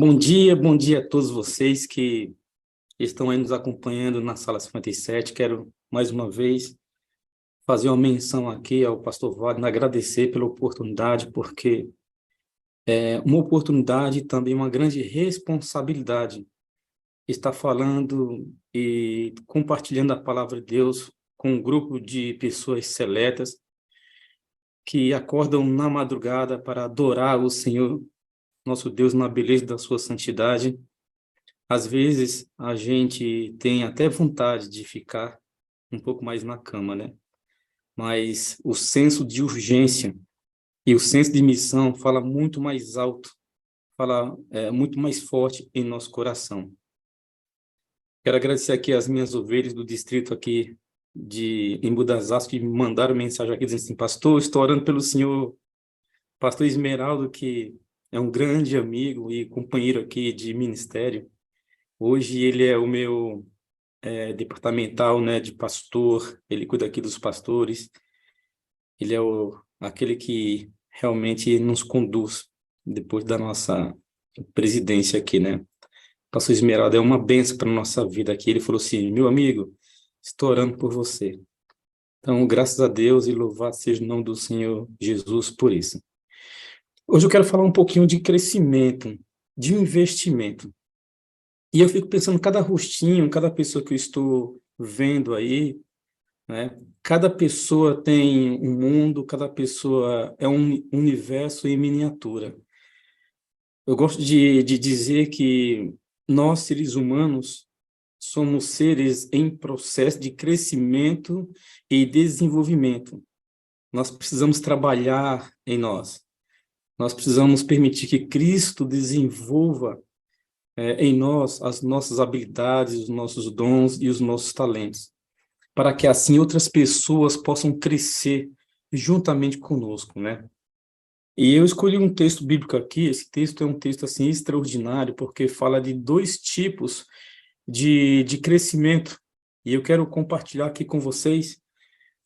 Bom dia a todos vocês que estão aí nos acompanhando na Sala 57. Quero, mais uma vez, fazer uma menção aqui ao pastor Wagner, agradecer pela oportunidade, porque é uma oportunidade e também uma grande responsabilidade estar falando e compartilhando a palavra de Deus com um grupo de pessoas seletas que acordam na madrugada para adorar o Senhor, nosso Deus, na beleza da sua santidade. Às vezes, a gente tem até vontade de ficar um pouco mais na cama, né? Mas o senso de urgência e o senso de missão fala muito mais alto, fala muito mais forte em nosso coração. Quero agradecer aqui as minhas ovelhas do distrito aqui de Embu das Artes, que me mandaram mensagem aqui dizendo assim: pastor, estou orando pelo senhor, pastor Esmeraldo, que é um grande amigo e companheiro aqui de ministério. Hoje ele é o meu departamental, né, de pastor, ele cuida aqui dos pastores, ele é aquele que realmente nos conduz depois da nossa presidência aqui, né? Pastor Esmeralda é uma bênção para a nossa vida aqui. Ele falou assim: meu amigo, estou orando por você. Então, graças a Deus e louvado seja o nome do Senhor Jesus por isso. Hoje eu quero falar um pouquinho de crescimento, de investimento. E eu fico pensando, cada rostinho, cada pessoa que eu estou vendo aí, né? Cada pessoa tem um mundo, cada pessoa é um universo em miniatura. Eu gosto de dizer que nós, seres humanos, somos seres em processo de crescimento e desenvolvimento. Nós precisamos trabalhar em nós. Nós precisamos permitir que Cristo desenvolva em nós as nossas habilidades, os nossos dons e os nossos talentos, para que assim outras pessoas possam crescer juntamente conosco, né? E eu escolhi um texto bíblico aqui. Esse texto é um texto assim extraordinário, porque fala de dois tipos de crescimento, e eu quero compartilhar aqui com vocês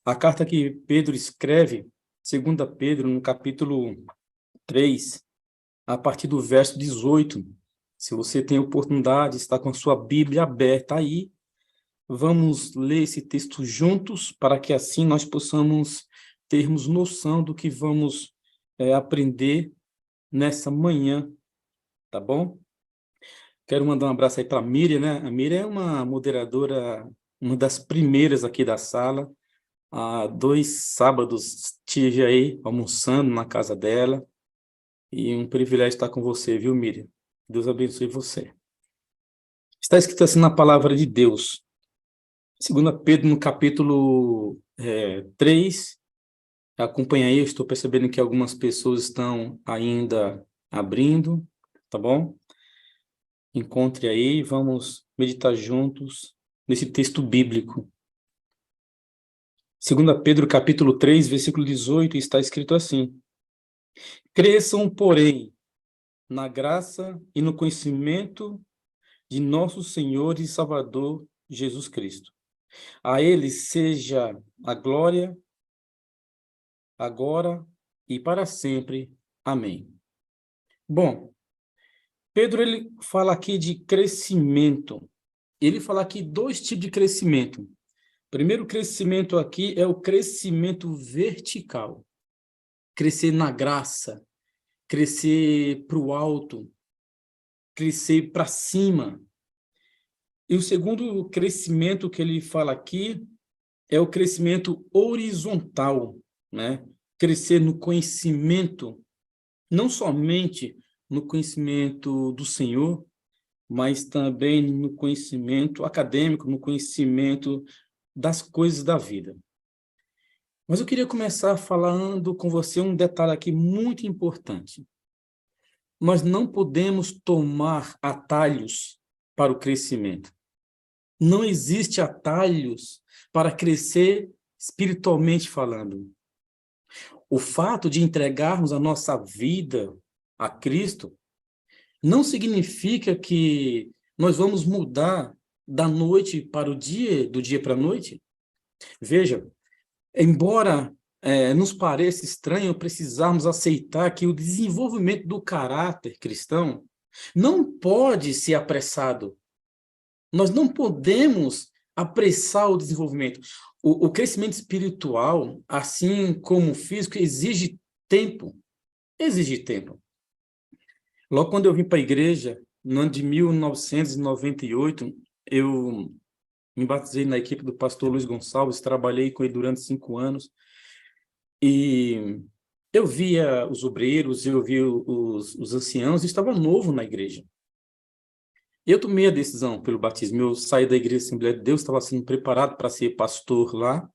a carta que Pedro escreve, 2 Pedro, no capítulo 3, a partir do verso 18. Se você tem oportunidade, está com a sua Bíblia aberta aí, vamos ler esse texto juntos, para que assim nós possamos termos noção do que vamos aprender nessa manhã, tá bom? Quero mandar um abraço aí para a Miriam, né? A Miriam é uma moderadora, uma das primeiras aqui da sala. Há 2 sábados estive aí almoçando na casa dela, e um privilégio estar com você, viu, Miriam? Deus abençoe você. Está escrito assim na palavra de Deus, 2 Pedro, no capítulo 3, acompanha aí. Eu estou percebendo que algumas pessoas estão ainda abrindo, tá bom? Encontre aí, vamos meditar juntos nesse texto bíblico. 2 Pedro, capítulo 3, versículo 18, está escrito assim: cresçam, porém, na graça e no conhecimento de nosso Senhor e Salvador Jesus Cristo. A ele seja a glória, agora e para sempre. Amém. Bom, Pedro, ele fala aqui de crescimento. Ele fala aqui dois tipos de crescimento. O primeiro crescimento aqui é o crescimento vertical. Crescer na graça, crescer para o alto, crescer para cima. E o segundo crescimento que ele fala aqui é o crescimento horizontal, né? Crescer no conhecimento, não somente no conhecimento do Senhor, mas também no conhecimento acadêmico, no conhecimento das coisas da vida. Mas eu queria começar falando com você um detalhe aqui muito importante. Nós não podemos tomar atalhos para o crescimento. Não existe atalhos para crescer espiritualmente falando. O fato de entregarmos a nossa vida a Cristo não significa que nós vamos mudar da noite para o dia, do dia para a noite. Veja, embora nos pareça estranho precisarmos aceitar que o desenvolvimento do caráter cristão Não pode ser apressado. Nós não podemos apressar o desenvolvimento. O crescimento espiritual, assim como o físico, exige tempo. Exige tempo. Logo quando eu vim para a igreja, no ano de 1998, eu me batizei na equipe do pastor Luiz Gonçalves, trabalhei com ele durante 5 anos, e eu via os obreiros, eu via os anciãos, e estava novo na igreja. Eu tomei a decisão pelo batismo, eu saí da igreja Assembleia de Deus, estava sendo preparado para ser pastor lá,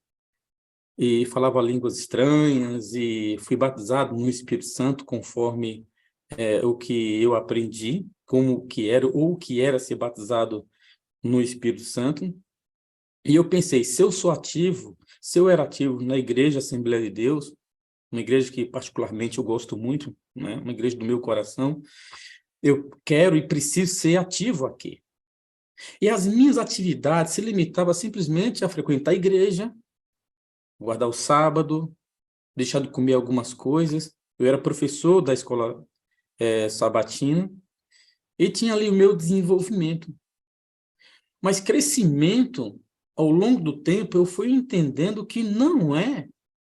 e falava línguas estranhas, e fui batizado no Espírito Santo, conforme o que eu aprendi, como que era, ou o que era ser batizado no Espírito Santo. E eu pensei, se eu sou ativo, se eu era ativo na Igreja Assembleia de Deus, uma igreja que particularmente eu gosto muito, né? Uma igreja do meu coração, eu quero e preciso ser ativo aqui. E as minhas atividades se limitavam simplesmente a frequentar a igreja, guardar o sábado, deixar de comer algumas coisas. Eu era professor da escola sabatina e tinha ali o meu desenvolvimento. Mas crescimento, ao longo do tempo, eu fui entendendo que não é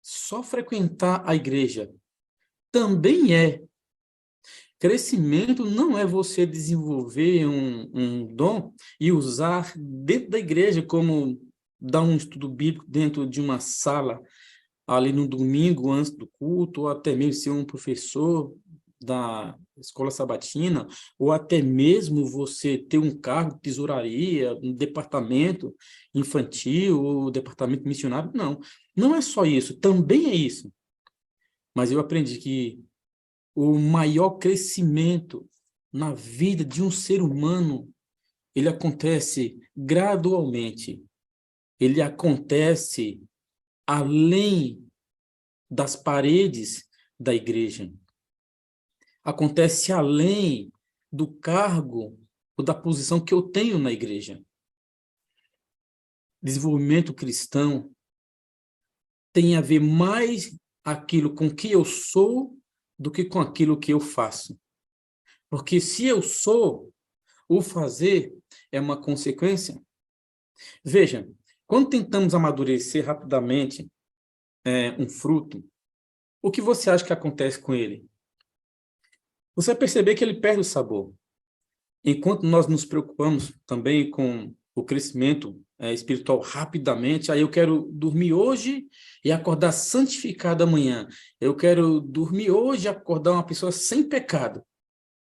só frequentar a igreja. Também é. Crescimento não é você desenvolver um dom e usar dentro da igreja, como dar um estudo bíblico dentro de uma sala, ali no domingo, antes do culto, ou até mesmo ser um professor da escola sabatina, ou até mesmo você ter um cargo de tesouraria, um departamento infantil, ou departamento missionário. Não, não é só isso, também é isso. Mas eu aprendi que o maior crescimento na vida de um ser humano, ele acontece gradualmente. Ele acontece além das paredes da igreja. Acontece além do cargo ou da posição que eu tenho na igreja. Desenvolvimento cristão tem a ver mais aquilo com que eu sou do que com aquilo que eu faço. Porque se eu sou, o fazer é uma consequência. Veja, quando tentamos amadurecer rapidamente um fruto, o que você acha que acontece com ele? Você vai perceber que ele perde o sabor. Enquanto nós nos preocupamos também com o crescimento espiritual rapidamente, aí eu quero dormir hoje e acordar santificado amanhã. Eu quero dormir hoje e acordar uma pessoa sem pecado.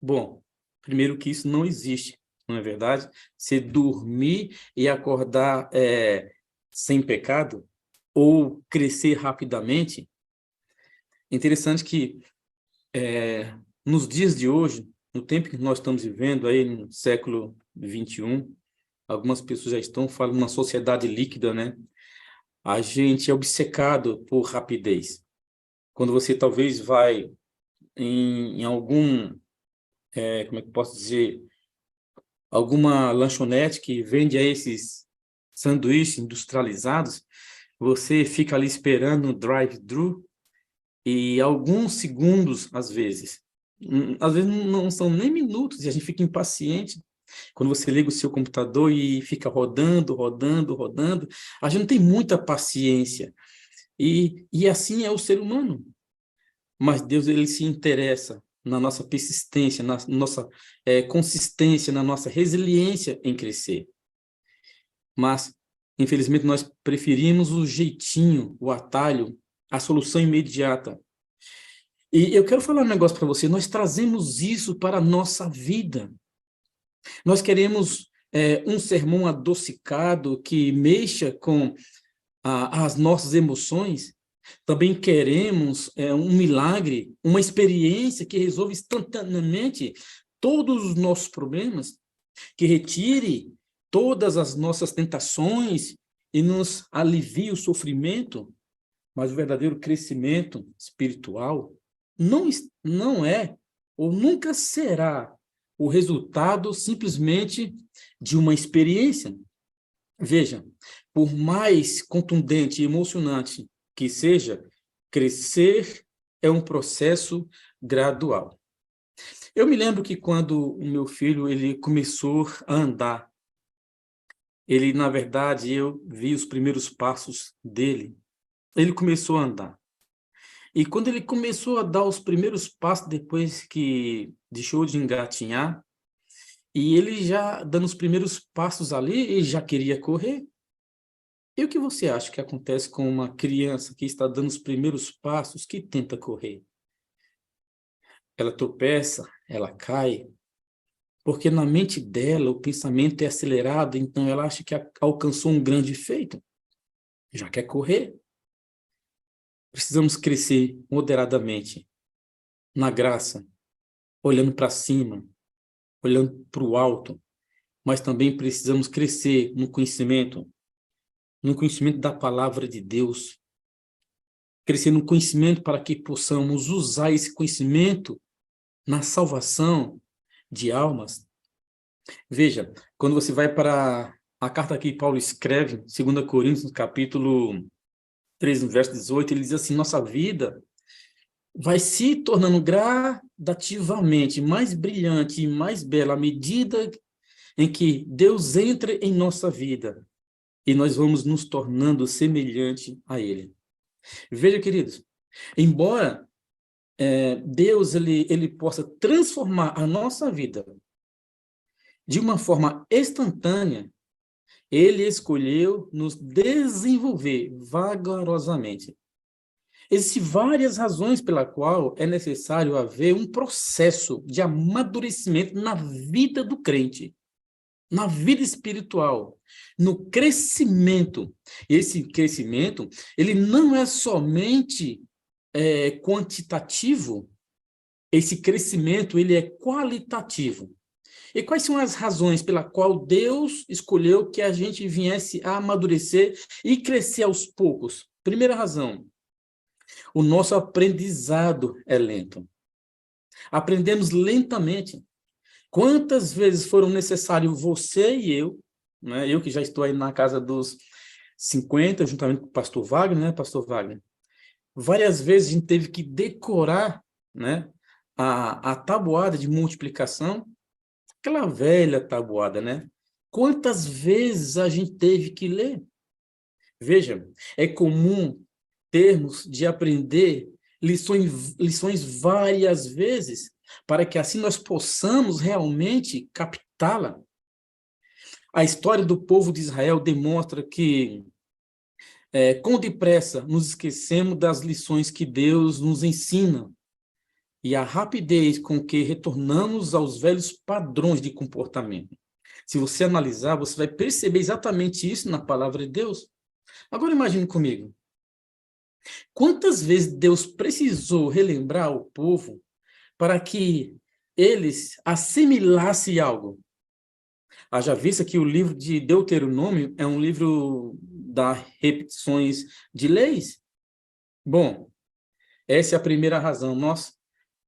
Bom, primeiro que isso não existe, não é verdade? Você dormir e acordar sem pecado ou crescer rapidamente. É interessante que nos dias de hoje, no tempo que nós estamos vivendo aí no século XXI, algumas pessoas já estão falando uma sociedade líquida, né? A gente é obcecado por rapidez. Quando você talvez vai em algum, como é que eu posso dizer, alguma lanchonete que vende aí esses sanduíches industrializados, você fica ali esperando no drive-thru e alguns segundos, às vezes não são nem minutos, e a gente fica impaciente. Quando você liga o seu computador e fica rodando, rodando, rodando, a gente não tem muita paciência. E assim é o ser humano. Mas Deus, ele se interessa na nossa persistência, na nossa consistência, na nossa resiliência em crescer. Mas, infelizmente, nós preferimos o jeitinho, o atalho, a solução imediata. E eu quero falar um negócio para você, nós trazemos isso para a nossa vida. Nós queremos um sermão adocicado que mexa com as nossas emoções. Também queremos um milagre, uma experiência que resolva instantaneamente todos os nossos problemas, que retire todas as nossas tentações e nos alivie o sofrimento. Mas o verdadeiro crescimento espiritual não é ou nunca será o resultado simplesmente de uma experiência. Veja, por mais contundente e emocionante que seja, crescer é um processo gradual. Eu me lembro que quando o meu filho ele começou a andar, ele, na verdade, eu vi os primeiros passos dele. Ele começou a andar. E quando ele começou a dar os primeiros passos, depois que deixou de engatinhar, e ele já dando os primeiros passos ali, ele já queria correr. E o que você acha que acontece com uma criança que está dando os primeiros passos, que tenta correr? Ela tropeça, ela cai, porque na mente dela o pensamento é acelerado, então ela acha que alcançou um grande feito, já quer correr. Precisamos crescer moderadamente na graça, olhando para cima, olhando para o alto, mas também precisamos crescer no conhecimento da palavra de Deus, crescer no conhecimento para que possamos usar esse conhecimento na salvação de almas. Veja, quando você vai para a carta que Paulo escreve, 2 Coríntios, capítulo 3, no verso 18, ele diz assim: nossa vida vai se tornando gradativamente mais brilhante e mais bela à medida em que Deus entra em nossa vida e nós vamos nos tornando semelhante a Ele. Veja, queridos, embora Deus ele possa transformar a nossa vida de uma forma instantânea, Ele escolheu nos desenvolver vagarosamente. Existem várias razões pela qual é necessário haver um processo de amadurecimento na vida do crente, na vida espiritual, no crescimento. Esse crescimento, ele não é somente quantitativo, esse crescimento, ele é qualitativo. E quais são as razões pela qual Deus escolheu que a gente viesse a amadurecer e crescer aos poucos? Primeira razão, o nosso aprendizado é lento. Aprendemos lentamente. Quantas vezes foram necessários você e eu, né? Eu que já estou aí na casa dos 50, juntamente com o pastor Wagner, né, pastor Wagner? Várias vezes a gente teve que decorar, né, a tabuada de multiplicação, aquela velha tabuada, né? Quantas vezes a gente teve que ler? Veja, é comum termos de aprender lições várias vezes, para que assim nós possamos realmente captá-la. A história do povo de Israel demonstra que, com depressa, nos esquecemos das lições que Deus nos ensina e a rapidez com que retornamos aos velhos padrões de comportamento. Se você analisar, você vai perceber exatamente isso na palavra de Deus. Agora imagine comigo. Quantas vezes Deus precisou relembrar o povo para que eles assimilassem algo? Haja vista que o livro de Deuteronômio é um livro das repetições de leis. Bom, essa é a primeira razão. Nós,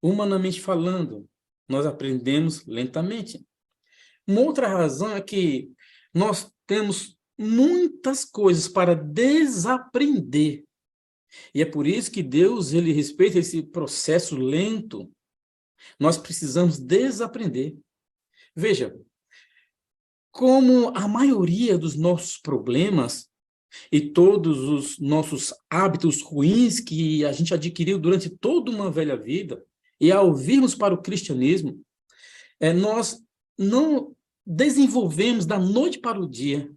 humanamente falando, nós aprendemos lentamente. Uma outra razão é que nós temos muitas coisas para desaprender. E é por isso que Deus ele respeita esse processo lento. Nós precisamos desaprender. Veja, como a maioria dos nossos problemas e todos os nossos hábitos ruins que a gente adquiriu durante toda uma velha vida, e ao virmos para o cristianismo, nós não desenvolvemos da noite para o dia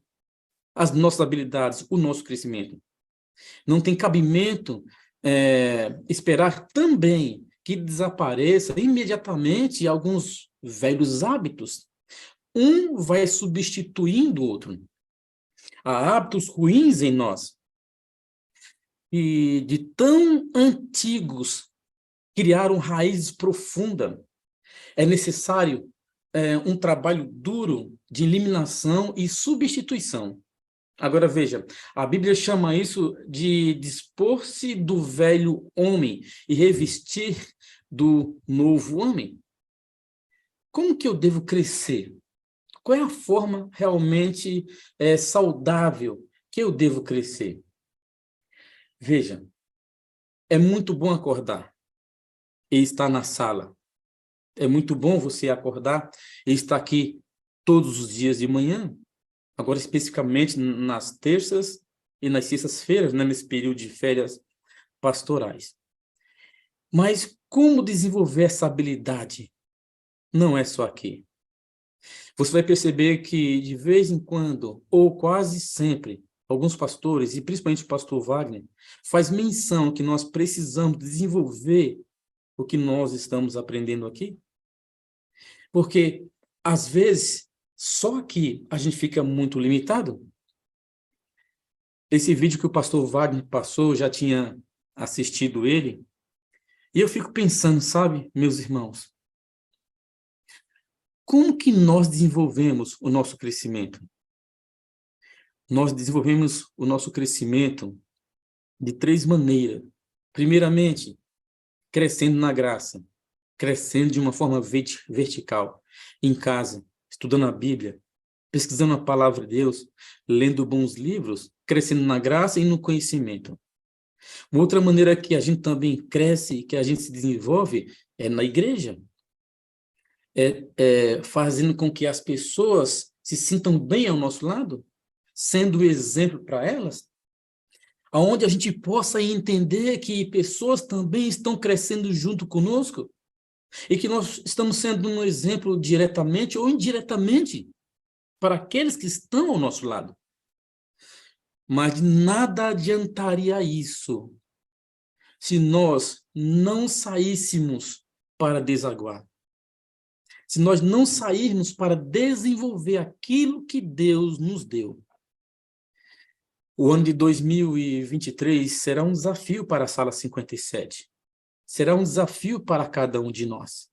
as nossas habilidades, o nosso crescimento. Não tem cabimento esperar também que desapareça imediatamente alguns velhos hábitos. Um vai substituindo o outro. Há hábitos ruins em nós e de tão antigos criaram raízes profundas. É necessário um trabalho duro de eliminação e substituição. Agora veja, a Bíblia chama isso de dispor-se do velho homem e revestir do novo homem. Como que eu devo crescer? Qual é a forma realmente saudável que eu devo crescer? Veja, é muito bom acordar e estar na sala, É muito bom você acordar e estar aqui todos os dias de manhã, agora especificamente nas terças e nas sextas-feiras, né, nesse período de férias pastorais. Mas como desenvolver essa habilidade? Não é só aqui. Você vai perceber que, de vez em quando, ou quase sempre, alguns pastores, e principalmente o pastor Wagner, faz menção que nós precisamos desenvolver o que nós estamos aprendendo aqui. Porque, às vezes, só aqui a gente fica muito limitado. Esse vídeo que o pastor Wagner passou, eu já tinha assistido ele, e eu fico pensando, sabe, meus irmãos, como que nós desenvolvemos o nosso crescimento? Nós desenvolvemos o nosso crescimento de três maneiras. Primeiramente, crescendo na graça, crescendo de uma forma vertical, em casa, estudando a Bíblia, pesquisando a palavra de Deus, lendo bons livros, crescendo na graça e no conhecimento. Uma outra maneira que a gente também cresce, que a gente se desenvolve, é na igreja. Fazendo com que as pessoas se sintam bem ao nosso lado, sendo exemplo para elas, aonde a gente possa entender que pessoas também estão crescendo junto conosco e que nós estamos sendo um exemplo diretamente ou indiretamente para aqueles que estão ao nosso lado. Mas nada adiantaria isso se nós não saíssemos para desaguar. Se nós não sairmos para desenvolver aquilo que Deus nos deu. O ano de 2023 será um desafio para a Sala 57. Será um desafio para cada um de nós.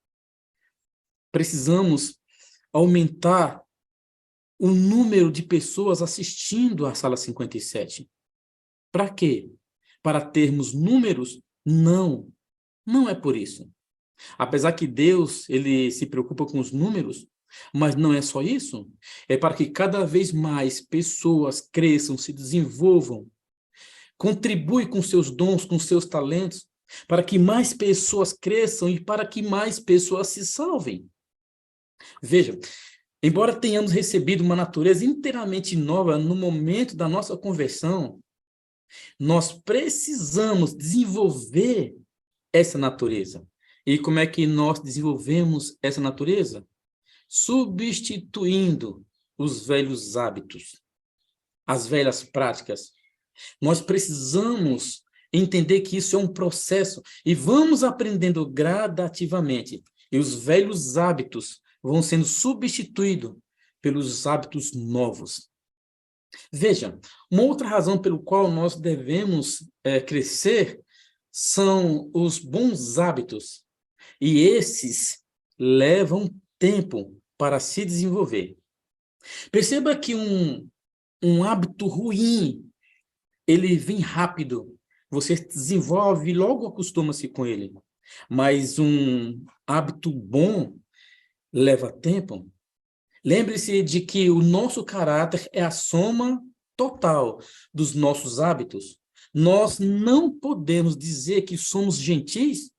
Precisamos aumentar o número de pessoas assistindo à Sala 57. Para quê? Para termos números? Não, não é por isso. Apesar que Deus, ele se preocupa com os números, mas não é só isso. É para que cada vez mais pessoas cresçam, se desenvolvam, contribuem com seus dons, com seus talentos, para que mais pessoas cresçam e para que mais pessoas se salvem. Veja, embora tenhamos recebido uma natureza inteiramente nova no momento da nossa conversão, nós precisamos desenvolver essa natureza. E como é que nós desenvolvemos essa natureza? Substituindo os velhos hábitos, as velhas práticas. Nós precisamos entender que isso é um processo e vamos aprendendo gradativamente. E os velhos hábitos vão sendo substituídos pelos hábitos novos. Veja, uma outra razão pelo qual nós devemos crescer são os bons hábitos. E esses levam tempo para se desenvolver. Perceba que um hábito ruim, ele vem rápido. Você desenvolve e logo acostuma-se com ele. Mas um hábito bom leva tempo. Lembre-se de que o nosso caráter é a soma total dos nossos hábitos. Nós não podemos dizer que somos gentis,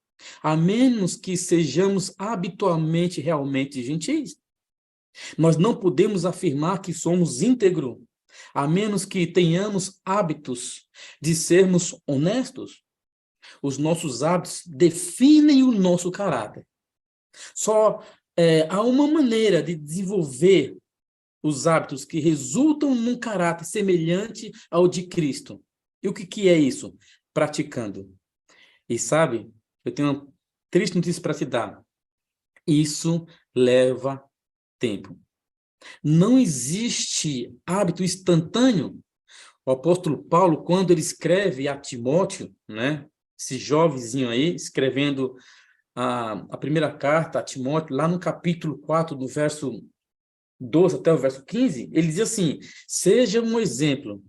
a menos que sejamos habitualmente realmente gentis. Nós não podemos afirmar que somos íntegros, a menos que tenhamos hábitos de sermos honestos. Os nossos hábitos definem o nosso caráter. Só há uma maneira de desenvolver os hábitos que resultam num caráter semelhante ao de Cristo. E o que é isso? Praticando. E sabe, eu tenho uma triste notícia para te dar. Isso leva tempo. Não existe hábito instantâneo. O apóstolo Paulo, quando ele escreve a Timóteo, né, esse jovenzinho aí, escrevendo a primeira carta a Timóteo, lá no capítulo 4, do verso 12 até o verso 15, ele diz assim: seja um exemplo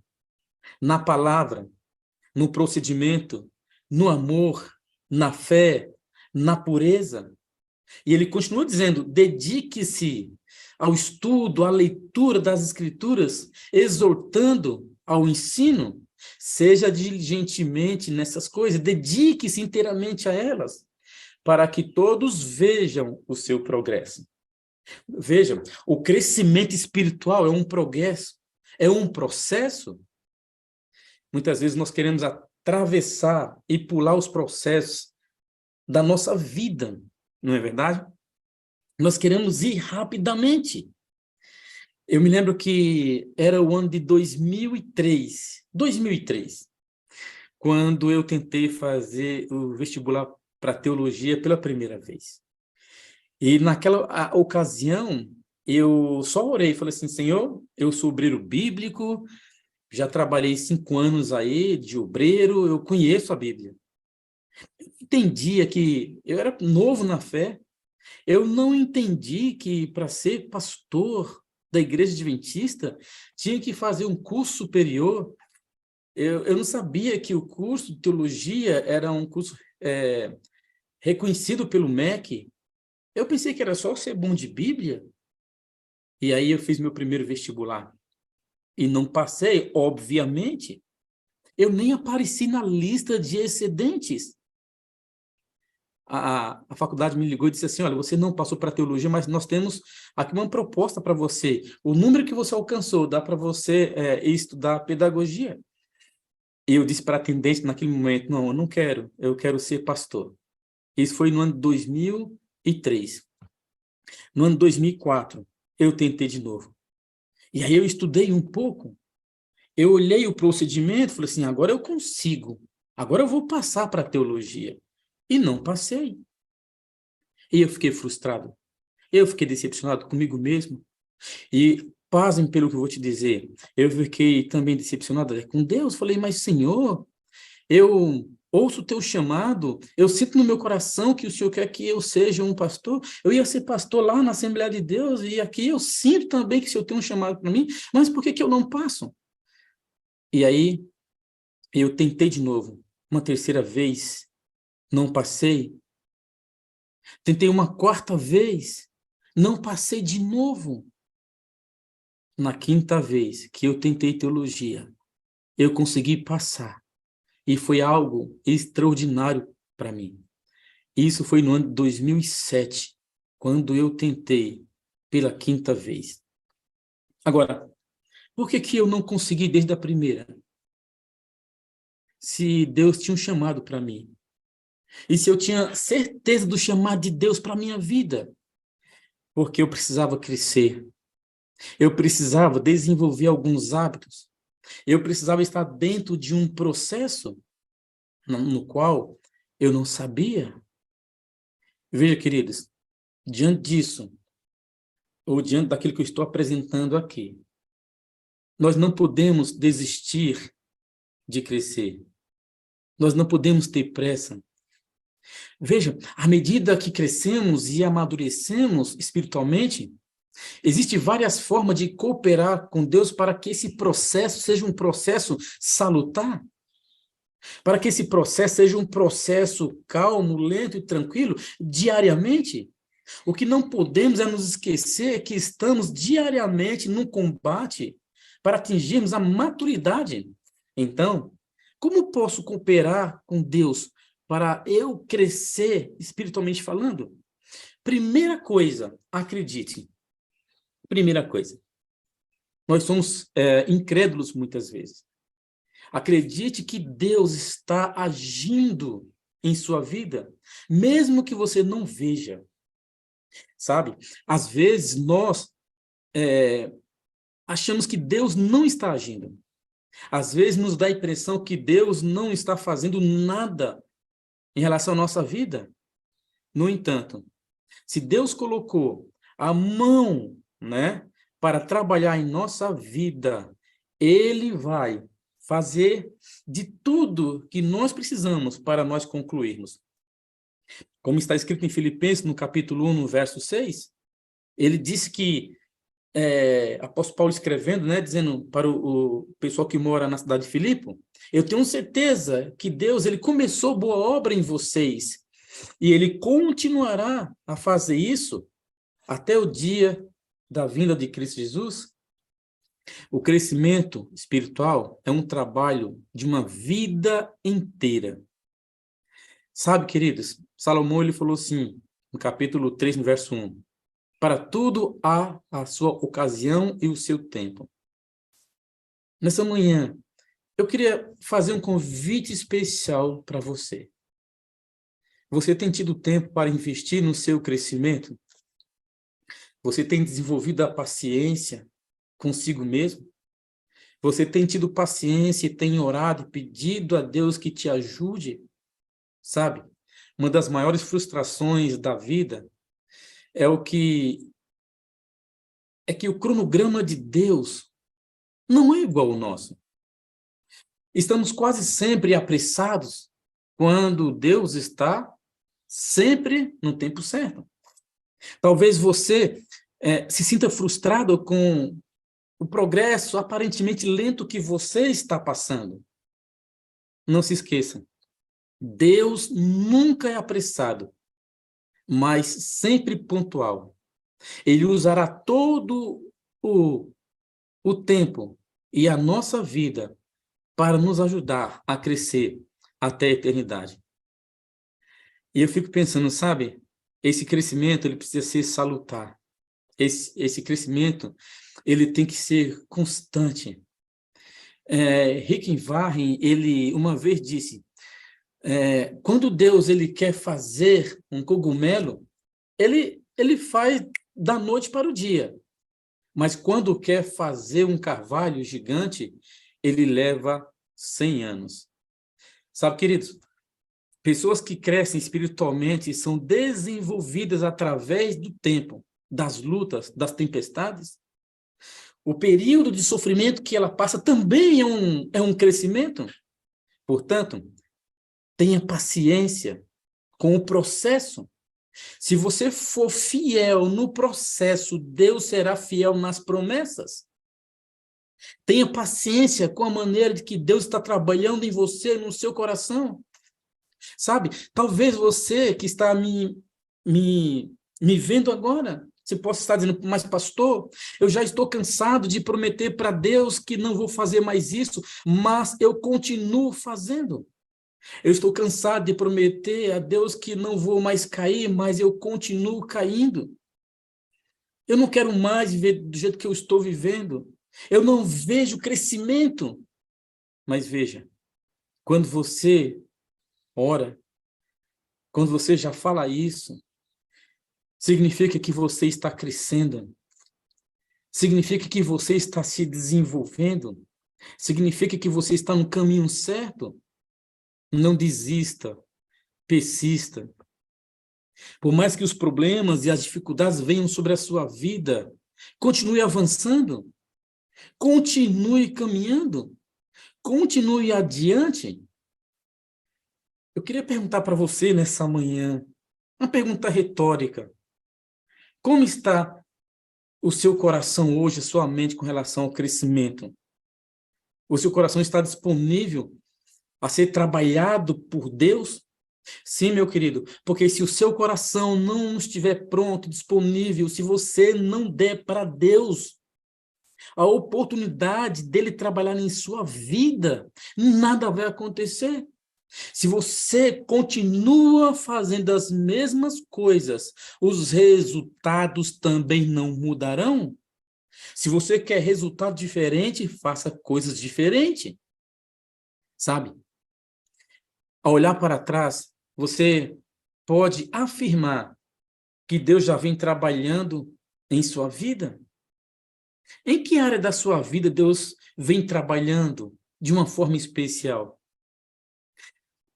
na palavra, no procedimento, no amor, na fé, na pureza. E ele continua dizendo: dedique-se ao estudo, à leitura das Escrituras, exortando ao ensino, seja diligentemente nessas coisas, dedique-se inteiramente a elas, para que todos vejam o seu progresso. Vejam, o crescimento espiritual é um progresso, é um processo. Muitas vezes nós queremos atravessar e pular os processos da nossa vida, não é verdade? Nós queremos ir rapidamente. Eu me lembro que era o ano de 2003, quando eu tentei fazer o vestibular para teologia pela primeira vez. E naquela ocasião, eu só orei, falei assim, Senhor, eu sou obreiro bíblico, já trabalhei 5 anos aí de obreiro, eu conheço a Bíblia. Entendia que eu era novo na fé, eu não entendi que para ser pastor da Igreja Adventista tinha que fazer um curso superior. Eu não sabia que o curso de teologia era um curso reconhecido pelo MEC. Eu pensei que era só ser bom de Bíblia. E aí eu fiz meu primeiro vestibular. E não passei, obviamente. Eu nem apareci na lista de excedentes. A faculdade me ligou e disse assim, olha, você não passou para teologia, mas nós temos aqui uma proposta para você. O número que você alcançou dá para você estudar pedagogia. E eu disse para a atendente naquele momento, não, eu não quero, eu quero ser pastor. Isso foi no ano de 2003. No ano de 2004, eu tentei de novo. E aí eu estudei um pouco, eu olhei o procedimento, falei assim, agora eu consigo, agora eu vou passar para a teologia. E não passei. E eu fiquei frustrado. Eu fiquei decepcionado comigo mesmo. E pasmem pelo que eu vou te dizer. Eu fiquei também decepcionado com Deus. Falei, mas Senhor, eu ouço o teu chamado, eu sinto no meu coração que o Senhor quer que eu seja um pastor. Eu ia ser pastor lá na Assembleia de Deus e aqui eu sinto também que o Senhor tem um chamado para mim, mas por que que eu não passo? E aí eu tentei de novo. Uma terceira vez, não passei. Tentei uma quarta vez, não passei de novo. Na quinta vez que eu tentei teologia, eu consegui passar. E foi algo extraordinário para mim. Isso foi no ano de 2007, quando eu tentei pela quinta vez. Agora, por que que eu não consegui desde a primeira? Se Deus tinha um chamado para mim. E se eu tinha certeza do chamado de Deus para a minha vida? Porque eu precisava crescer. Eu precisava desenvolver alguns hábitos. Eu precisava estar dentro de um processo no qual eu não sabia. Veja, queridos, diante disso, ou diante daquilo que eu estou apresentando aqui, nós não podemos desistir de crescer. Nós não podemos ter pressa. Veja, à medida que crescemos e amadurecemos espiritualmente, existem várias formas de cooperar com Deus para que esse processo seja um processo salutar, para que esse processo seja um processo calmo, lento e tranquilo, diariamente. O que não podemos é nos esquecer que estamos diariamente num combate para atingirmos a maturidade. Então, como posso cooperar com Deus para eu crescer espiritualmente falando? Primeira coisa, acredite. Primeira coisa, nós somos incrédulos muitas vezes. Acredite que Deus está agindo em sua vida, mesmo que você não veja. Sabe? Às vezes nós achamos que Deus não está agindo. Às vezes nos dá a impressão que Deus não está fazendo nada em relação à nossa vida. No entanto, se Deus colocou a mão, né, para trabalhar em nossa vida, Ele vai fazer de tudo que nós precisamos para nós concluirmos. Como está escrito em Filipenses, no capítulo 1, no verso 6, ele disse que apóstolo Paulo escrevendo, né, dizendo para o pessoal que mora na cidade de Filipe, eu tenho certeza que Deus ele começou boa obra em vocês e ele continuará a fazer isso até o dia da vinda de Cristo Jesus. O crescimento espiritual é um trabalho de uma vida inteira. Sabe, queridos, Salomão ele falou assim, no capítulo 3, no verso 1, para tudo há a sua ocasião e o seu tempo. Nessa manhã, eu queria fazer um convite especial para você. Você tem tido tempo para investir no seu crescimento? Você tem desenvolvido a paciência consigo mesmo? Você tem tido paciência e tem orado e pedido a Deus que te ajude? Sabe? Uma das maiores frustrações da vida é que o cronograma de Deus não é igual ao nosso. Estamos quase sempre apressados quando Deus está sempre no tempo certo. Talvez você se sinta frustrado com o progresso aparentemente lento que você está passando. Não se esqueça, Deus nunca é apressado, mas sempre pontual. Ele usará todo o tempo e a nossa vida para nos ajudar a crescer até a eternidade. E eu fico pensando, sabe, esse crescimento ele precisa ser salutar. Esse crescimento ele tem que ser constante. Rickenbacker, ele uma vez disse, quando Deus ele quer fazer um cogumelo, ele faz da noite para o dia. Mas quando quer fazer um carvalho gigante, ele leva 100 anos. Sabe, queridos, pessoas que crescem espiritualmente são desenvolvidas através do tempo, das lutas, das tempestades. O período de sofrimento que ela passa também é um crescimento. Portanto, tenha paciência com o processo. Se você for fiel no processo, Deus será fiel nas promessas. Tenha paciência com a maneira de que Deus está trabalhando em você, no seu coração. Sabe? Talvez você que está me vendo agora, você possa estar dizendo, mas pastor, eu já estou cansado de prometer para Deus que não vou fazer mais isso, mas eu continuo fazendo. Eu estou cansado de prometer a Deus que não vou mais cair, mas eu continuo caindo. Eu não quero mais viver do jeito que eu estou vivendo. Eu não vejo crescimento. Mas veja, quando você ora, quando você já fala isso, significa que você está crescendo. Significa que você está se desenvolvendo. Significa que você está no caminho certo. Não desista, persista. Por mais que os problemas e as dificuldades venham sobre a sua vida, continue avançando. Continue caminhando. Continue adiante. Eu queria perguntar para você nessa manhã, uma pergunta retórica. Como está o seu coração hoje, a sua mente com relação ao crescimento? O seu coração está disponível a ser trabalhado por Deus? Sim, meu querido, porque se o seu coração não estiver pronto, disponível, se você não der para Deus a oportunidade dele trabalhar em sua vida, nada vai acontecer. Se você continua fazendo as mesmas coisas, os resultados também não mudarão. Se você quer resultado diferente, faça coisas diferentes. Sabe? Ao olhar para trás, você pode afirmar que Deus já vem trabalhando em sua vida? Em que área da sua vida Deus vem trabalhando de uma forma especial?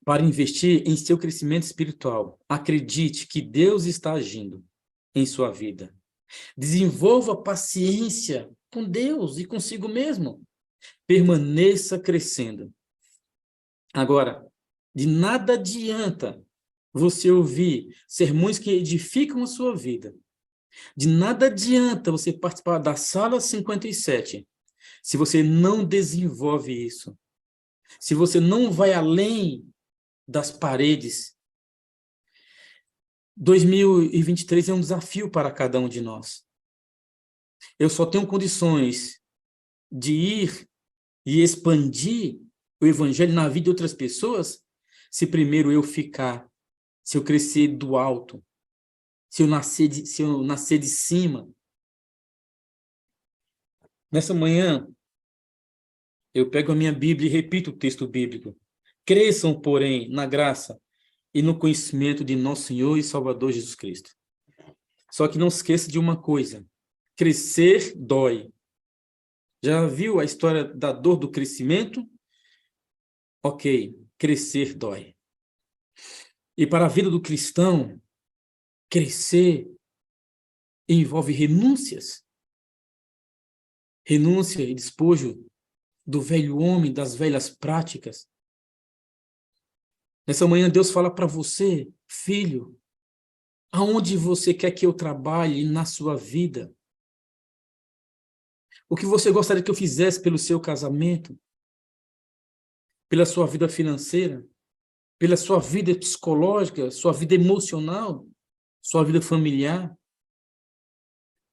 Para investir em seu crescimento espiritual, acredite que Deus está agindo em sua vida. Desenvolva paciência com Deus e consigo mesmo. Permaneça crescendo. Agora, de nada adianta você ouvir sermões que edificam a sua vida. De nada adianta você participar da Sala 57 se você não desenvolve isso. Se você não vai além das paredes. 2023 é um desafio para cada um de nós. Eu só tenho condições de ir e expandir o evangelho na vida de outras pessoas se primeiro eu ficar se eu crescer do alto, se eu nascer de cima. Nessa manhã, eu pego a minha Bíblia e repito o texto bíblico. Cresçam, porém, na graça e no conhecimento de nosso Senhor e Salvador Jesus Cristo. Só que não se esqueça de uma coisa: crescer dói. Já viu a história da dor do crescimento? Ok, crescer dói. E para a vida do cristão, crescer envolve renúncias. Renúncia e despojo do velho homem, das velhas práticas. Nessa manhã, Deus fala para você, filho, aonde você quer que eu trabalhe na sua vida? O que você gostaria que eu fizesse pelo seu casamento? Pela sua vida financeira? Pela sua vida psicológica? Sua vida emocional? Sua vida familiar?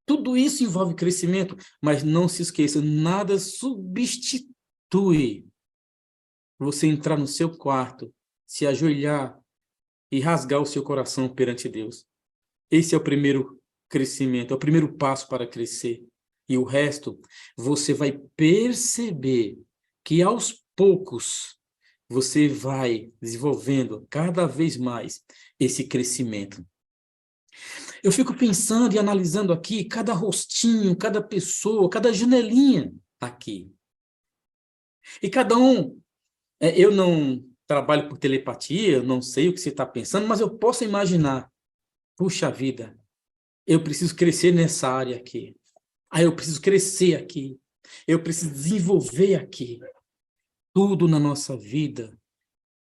Tudo isso envolve crescimento, mas não se esqueça, nada substitui você entrar no seu quarto, se ajoelhar e rasgar o seu coração perante Deus. Esse é o primeiro crescimento, é o primeiro passo para crescer. E o resto, você vai perceber que aos poucos você vai desenvolvendo cada vez mais esse crescimento. Eu fico pensando e analisando aqui cada rostinho, cada pessoa, cada janelinha aqui. E cada um, eu não trabalho por telepatia, eu não sei o que você está pensando, mas eu posso imaginar, puxa vida, eu preciso crescer nessa área aqui. Eu preciso crescer aqui. Eu preciso desenvolver aqui. Tudo na nossa vida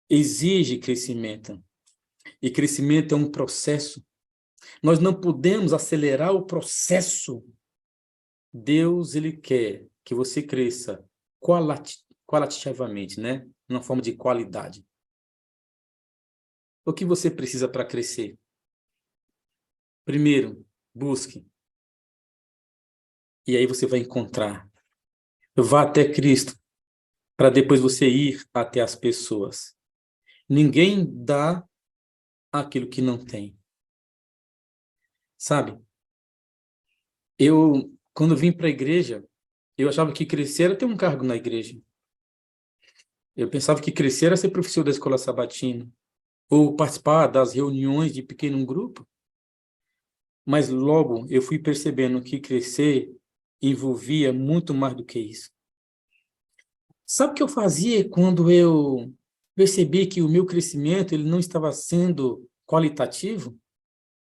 exige crescimento. E crescimento é um processo. Nós não podemos acelerar o processo. Deus, ele quer que você cresça qualitativamente, né? Numa forma de qualidade. O que você precisa para crescer? Primeiro, busque. E aí você vai encontrar. Vá até Cristo, para depois você ir até as pessoas. Ninguém dá aquilo que não tem. Sabe? Quando vim para a igreja, eu achava que crescer era ter um cargo na igreja. Eu pensava que crescer era ser professor da escola sabatina, ou participar das reuniões de pequeno grupo. Mas logo eu fui percebendo que crescer envolvia muito mais do que isso. Sabe o que eu fazia quando eu percebi que o meu crescimento ele não estava sendo qualitativo?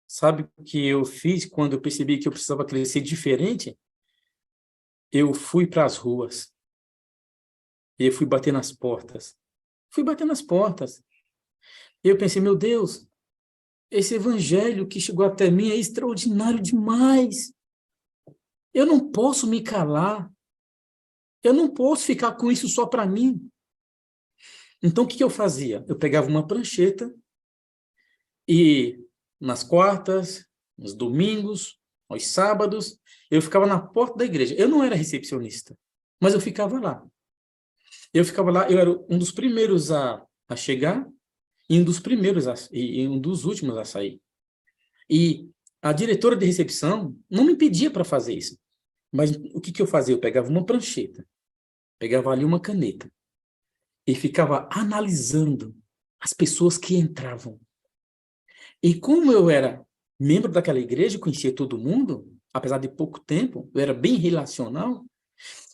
Sabe o que eu fiz quando eu percebi que eu precisava crescer diferente? Eu fui para as ruas. E eu fui bater nas portas. Fui bater nas portas. E eu pensei, meu Deus, esse evangelho que chegou até mim é extraordinário demais. Eu não posso me calar. Eu não posso ficar com isso só para mim. Então, o que eu fazia? Eu pegava uma prancheta e nas quartas, nos domingos, aos sábados, eu ficava na porta da igreja. Eu não era recepcionista, mas eu ficava lá. Eu era um dos primeiros a chegar e um dos primeiros e um dos últimos a sair. E a diretora de recepção não me pedia para fazer isso. Mas o que eu fazia? Eu pegava uma prancheta, pegava ali uma caneta e ficava analisando as pessoas que entravam. E como eu era membro daquela igreja, conhecia todo mundo, apesar de pouco tempo, eu era bem relacional,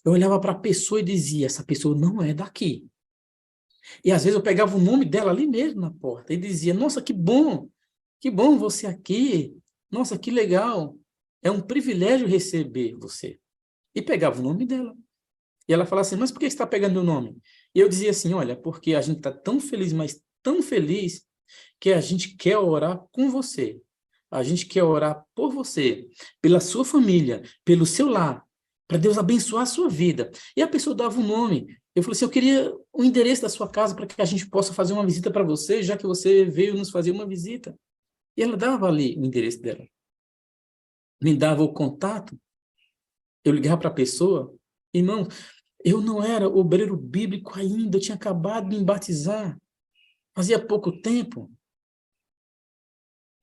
eu olhava para a pessoa e dizia, essa pessoa não é daqui. E às vezes eu pegava o nome dela ali mesmo na porta e dizia, nossa, que bom você aqui, nossa, que legal, é um privilégio receber você. E pegava o nome dela. E ela falava assim, mas por que você está pegando meu nome? E eu dizia assim, olha, porque a gente está tão feliz, mas tão feliz, que a gente quer orar com você. A gente quer orar por você, pela sua família, pelo seu lar, para Deus abençoar a sua vida. E a pessoa dava um nome. Eu falei assim, eu queria o endereço da sua casa para que a gente possa fazer uma visita para você, já que você veio nos fazer uma visita. E ela dava ali o endereço dela. Me dava o contato. Eu ligava para a pessoa. Irmão, eu não era obreiro bíblico ainda, eu tinha acabado de me batizar. Fazia pouco tempo.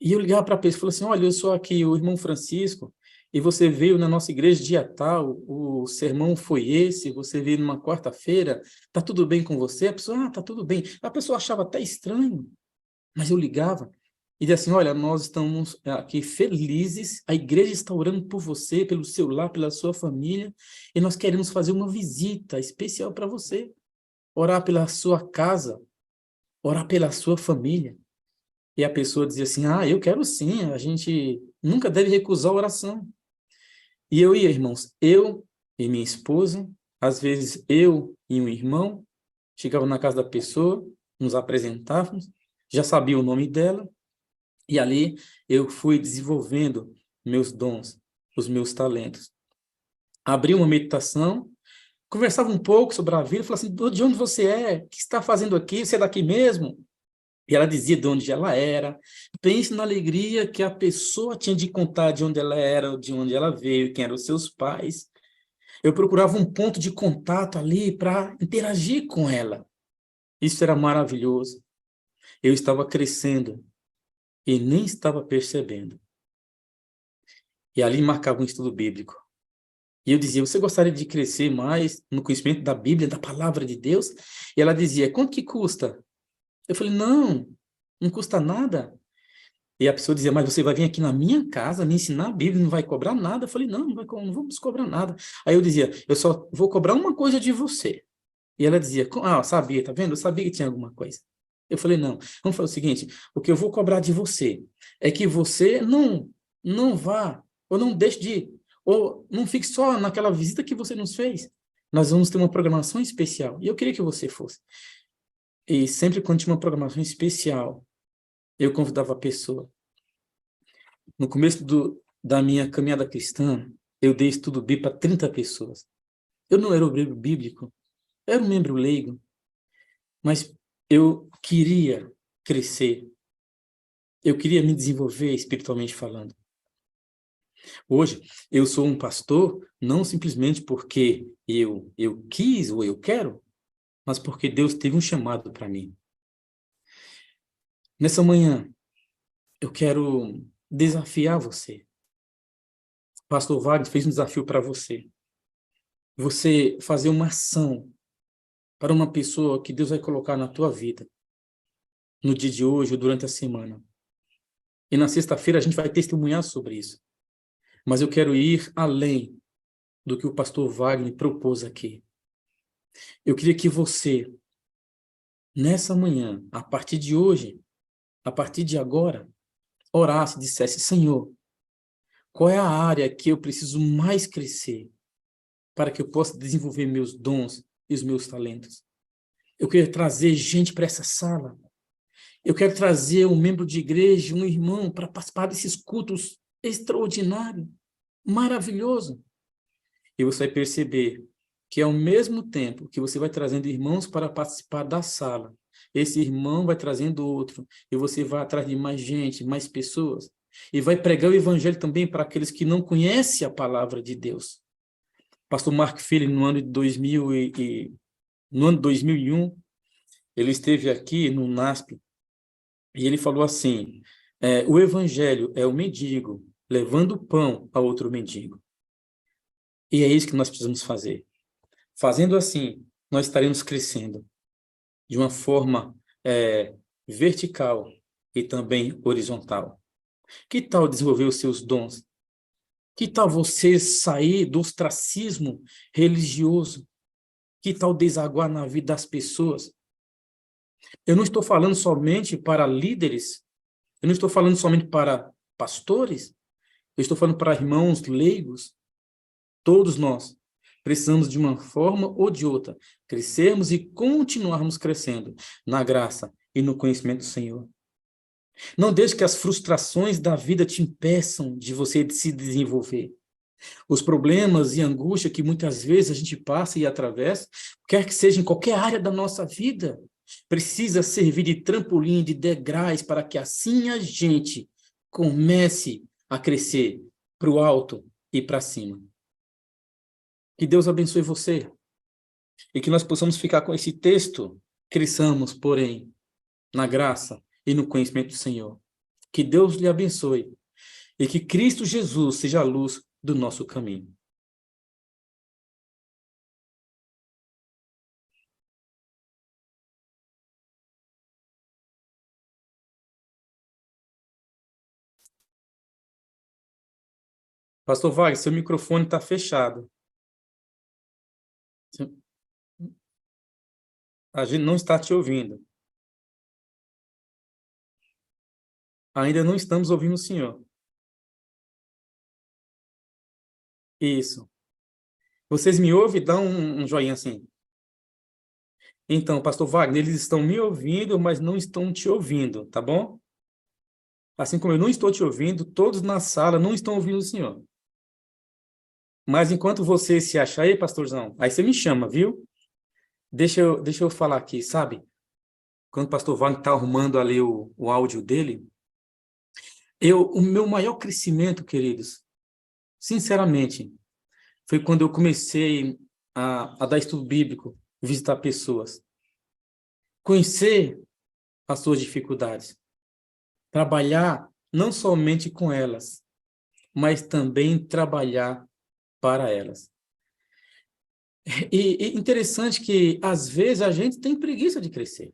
E eu ligava para a pessoa e falava assim, olha, eu sou aqui o irmão Francisco, e você veio na nossa igreja dia tal, o sermão foi esse, você veio numa quarta-feira, tá tudo bem com você? A pessoa, tá tudo bem. A pessoa achava até estranho, mas eu ligava e dizia assim, olha, nós estamos aqui felizes, a igreja está orando por você, pelo seu lar, pela sua família, e nós queremos fazer uma visita especial para você, orar pela sua casa, orar pela sua família. E a pessoa dizia assim, eu quero sim, a gente nunca deve recusar a oração. E eu ia, irmãos, eu e minha esposa, às vezes eu e um irmão, chegava na casa da pessoa, nos apresentávamos, já sabia o nome dela, e ali eu fui desenvolvendo meus dons, os meus talentos. Abri uma meditação, conversava um pouco sobre a vida, falava assim, de onde você é? O que você está fazendo aqui? Você é daqui mesmo? E ela dizia de onde ela era. Pense na alegria que a pessoa tinha de contar de onde ela era, de onde ela veio, quem eram os seus pais. Eu procurava um ponto de contato ali para interagir com ela. Isso era maravilhoso. Eu estava crescendo e nem estava percebendo. E ali marcava um estudo bíblico. E eu dizia, você gostaria de crescer mais no conhecimento da Bíblia, da palavra de Deus? E ela dizia, quanto que custa? Eu falei, não custa nada. E a pessoa dizia, mas você vai vir aqui na minha casa me ensinar a Bíblia, não vai cobrar nada? Eu falei, não vamos cobrar nada. Aí eu dizia, eu só vou cobrar uma coisa de você. E ela dizia, sabia, tá vendo? Eu sabia que tinha alguma coisa. Eu falei, não, vamos fazer o seguinte, o que eu vou cobrar de você é que você não vá, ou não deixe de ir, ou não fique só naquela visita que você nos fez. Nós vamos ter uma programação especial, e eu queria que você fosse. E sempre quando tinha uma programação especial, eu convidava a pessoa. No começo da minha caminhada cristã, eu dei estudo bíblico para 30 pessoas. Eu não era obreiro bíblico, eu era um membro leigo, mas eu queria crescer, eu queria me desenvolver espiritualmente falando. Hoje, eu sou um pastor, não simplesmente porque eu quis ou eu quero, mas porque Deus teve um chamado para mim. Nessa manhã, eu quero desafiar você. O pastor Wagner fez um desafio para você. Você fazer uma ação para uma pessoa que Deus vai colocar na tua vida, no dia de hoje ou durante a semana. E na sexta-feira a gente vai testemunhar sobre isso. Mas eu quero ir além do que o pastor Wagner propôs aqui. Eu queria que você, nessa manhã, a partir de hoje, a partir de agora, orasse e dissesse, Senhor, qual é a área que eu preciso mais crescer para que eu possa desenvolver meus dons e os meus talentos? Eu quero trazer gente para essa sala. Eu quero trazer um membro de igreja, um irmão, para participar desses cultos extraordinários, maravilhoso. E você vai perceber que ao mesmo tempo que você vai trazendo irmãos para participar da sala, esse irmão vai trazendo outro, e você vai atrás de mais gente, mais pessoas, e vai pregar o evangelho também para aqueles que não conhecem a palavra de Deus. Pastor Mark Philly, no ano 2001, ele esteve aqui no NASP, e ele falou assim, o evangelho é o mendigo levando pão a outro mendigo. E é isso que nós precisamos fazer. Fazendo assim, nós estaremos crescendo de uma forma vertical e também horizontal. Que tal desenvolver os seus dons? Que tal você sair do ostracismo religioso? Que tal desaguar na vida das pessoas? Eu não estou falando somente para líderes, eu não estou falando somente para pastores, eu estou falando para irmãos leigos. Todos nós precisamos, de uma forma ou de outra, crescermos e continuarmos crescendo na graça e no conhecimento do Senhor. Não deixe que as frustrações da vida te impeçam de você se desenvolver. Os problemas e angústia que muitas vezes a gente passa e atravessa, quer que seja em qualquer área da nossa vida, precisa servir de trampolim, de degraus, para que assim a gente comece a crescer para o alto e para cima. Que Deus abençoe você e que nós possamos ficar com esse texto. Cresçamos, porém, na graça e no conhecimento do Senhor. Que Deus lhe abençoe e que Cristo Jesus seja a luz do nosso caminho. Pastor Wagner, seu microfone está fechado. A gente não está te ouvindo. Ainda não estamos ouvindo o senhor. Isso. Vocês me ouvem? Dá um joinha assim. Então, pastor Wagner, eles estão me ouvindo, mas não estão te ouvindo, tá bom? Assim como eu não estou te ouvindo, todos na sala não estão ouvindo o senhor. Mas enquanto você se achar aí, pastorzão, aí você me chama, viu? Deixa eu falar aqui, sabe? Quando o pastor Wagner está arrumando ali o áudio dele, o meu maior crescimento, queridos, sinceramente, foi quando eu comecei a dar estudo bíblico, visitar pessoas, conhecer as suas dificuldades, trabalhar não somente com elas, mas também trabalhar para elas. E interessante que, às vezes, a gente tem preguiça de crescer.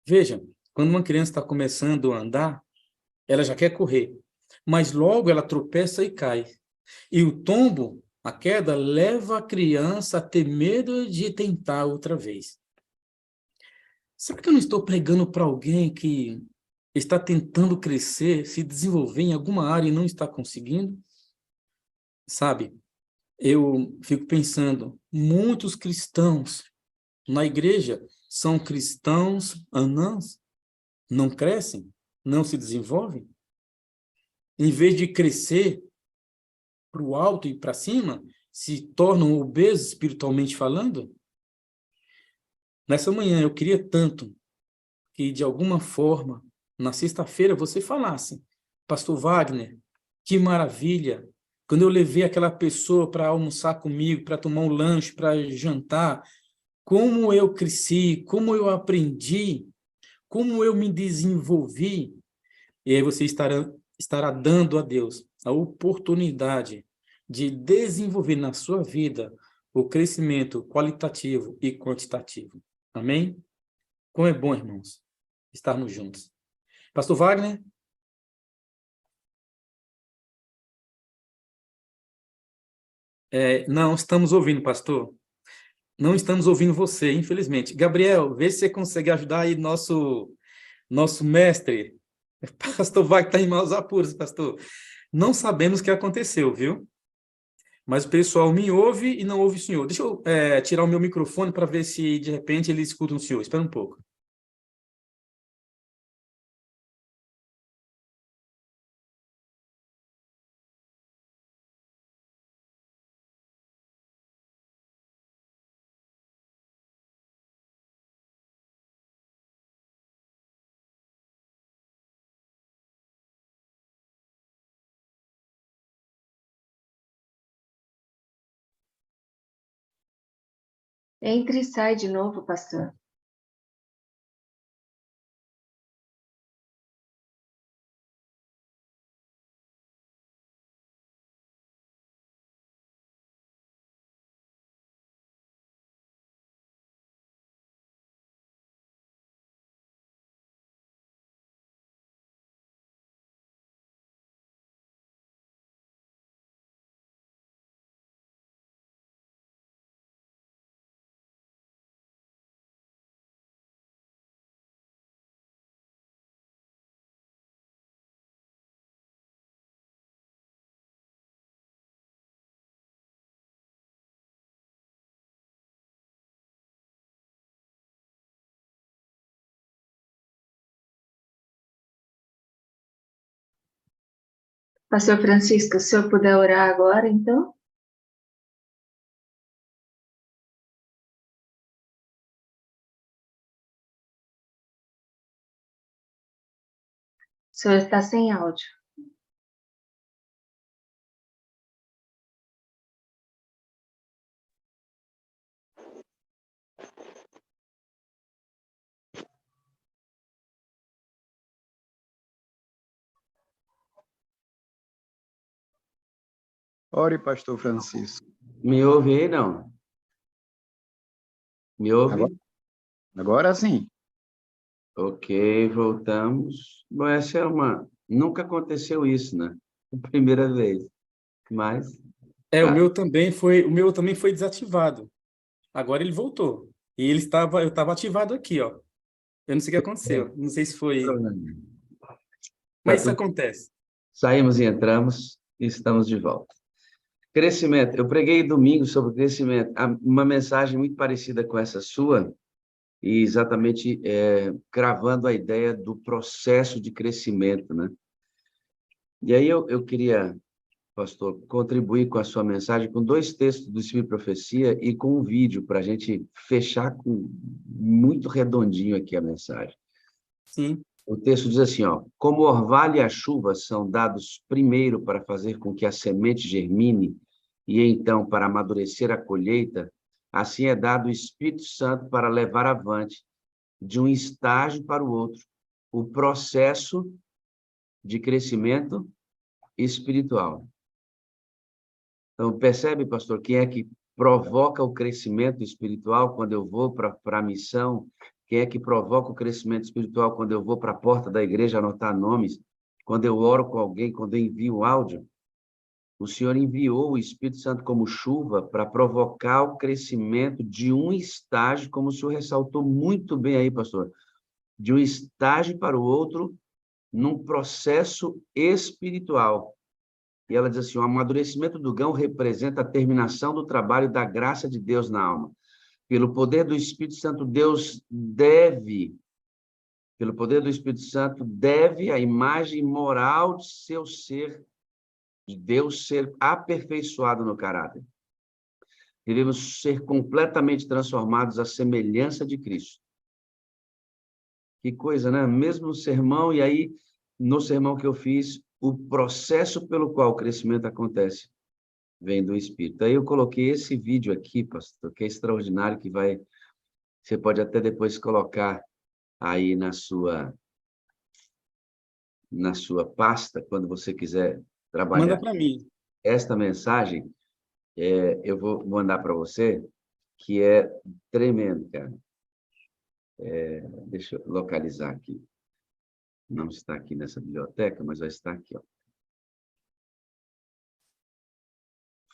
Veja, quando uma criança está começando a andar, ela já quer correr, mas logo ela tropeça e cai. E o tombo, a queda, leva a criança a ter medo de tentar outra vez. Será que eu não estou pregando para alguém que está tentando crescer, se desenvolver em alguma área e não está conseguindo? Sabe, eu fico pensando, muitos cristãos na igreja são cristãos anãs, não crescem, não se desenvolvem. Em vez de crescer para o alto e para cima, se tornam obesos espiritualmente falando. Nessa manhã eu queria tanto que, de alguma forma, na sexta-feira, você falasse, Pastor Wagner, que maravilha! Quando eu levei aquela pessoa para almoçar comigo, para tomar um lanche, para jantar, como eu cresci, como eu aprendi, como eu me desenvolvi. E aí você estará dando a Deus a oportunidade de desenvolver na sua vida o crescimento qualitativo e quantitativo. Amém? Como é bom, irmãos, estarmos juntos. Pastor Wagner? Não estamos ouvindo, pastor. Não estamos ouvindo você, infelizmente. Gabriel, vê se você consegue ajudar aí nosso mestre. Pastor Wagner está em maus apuros, pastor. Não sabemos o que aconteceu, viu? Mas o pessoal me ouve e não ouve o senhor. Deixa eu tirar o meu microfone para ver se, de repente, eles escutam o senhor. Espera um pouco. Entre e sai de novo, pastor. Pastor Francisco, se eu puder orar agora, então? O senhor está sem áudio. Ore, pastor Francisco. Me ouve aí, não? Me ouve? Agora sim. Ok, voltamos. Bom, essa é uma... Nunca aconteceu isso, né? Primeira vez. Mas... O meu também foi desativado. Agora ele voltou. E eu estava ativado aqui, ó. Eu não sei o que aconteceu. Não sei se foi. Tá Mas isso tudo... acontece. Saímos e entramos e estamos de volta. Crescimento. Eu preguei domingo sobre crescimento. Uma mensagem muito parecida com essa sua, e exatamente cravando a ideia do processo de crescimento, né? E aí eu queria, pastor, contribuir com a sua mensagem com 2 textos do Espírito e Profecia e com um vídeo para a gente fechar com muito redondinho aqui a mensagem. Sim. O texto diz assim, ó: como o orvalho e a chuva são dados primeiro para fazer com que a semente germine e então para amadurecer a colheita, assim é dado o Espírito Santo para levar avante, de um estágio para o outro, o processo de crescimento espiritual. Então, percebe, pastor, quem é que provoca o crescimento espiritual quando eu vou para a missão? Quem é que provoca o crescimento espiritual quando eu vou para a porta da igreja anotar nomes? Quando eu oro com alguém, quando eu envio áudio? O Senhor enviou o Espírito Santo como chuva para provocar o crescimento de um estágio, como o senhor ressaltou muito bem aí, pastor, de um estágio para o outro, num processo espiritual. E ela diz assim, o amadurecimento do grão representa a terminação do trabalho da graça de Deus na alma. Pelo poder do Espírito Santo, pelo poder do Espírito Santo, deve a imagem moral de seu ser, de Deus ser aperfeiçoado no caráter. Devemos ser completamente transformados à semelhança de Cristo. Que coisa, né? Mesmo no sermão, e aí, no sermão que eu fiz, o processo pelo qual o crescimento acontece vem do Espírito. Aí eu coloquei esse vídeo aqui, pastor, que é extraordinário, que você pode até depois colocar aí na sua pasta, quando você quiser trabalhar. Manda para mim. Esta mensagem, eu vou mandar para você, que é tremendo, cara. Deixa eu localizar aqui. Não está aqui nessa biblioteca, mas vai estar aqui, ó.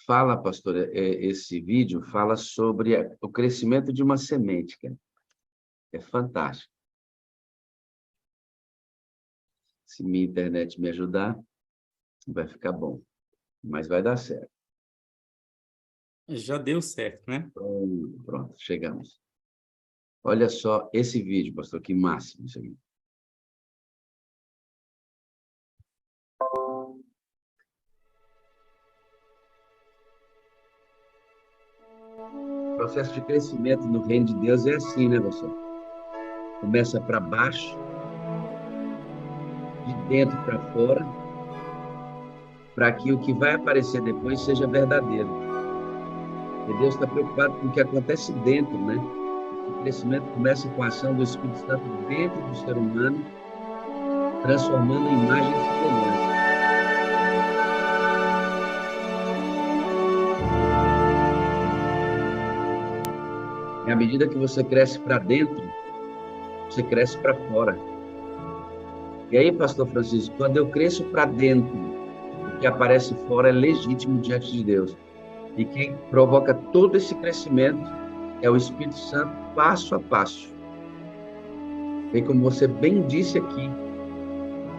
Fala, pastor, esse vídeo fala sobre o crescimento de uma semente, cara. É fantástico. Se minha internet me ajudar, vai ficar bom. Mas vai dar certo. Já deu certo, né? Pronto, chegamos. Olha só esse vídeo, pastor, que máximo isso aqui. O processo de crescimento no reino de Deus é assim, né, pastor? Começa para baixo, de dentro para fora, para que o que vai aparecer depois seja verdadeiro. E Deus está preocupado com o que acontece dentro, né? O crescimento começa com a ação do Espírito Santo dentro do ser humano, transformando em imagem e semelhança. E à medida que você cresce para dentro, você cresce para fora. E aí, pastor Francisco, quando eu cresço para dentro, o que aparece fora é legítimo diante de Deus. E quem provoca todo esse crescimento é o Espírito Santo, passo a passo. E como você bem disse aqui,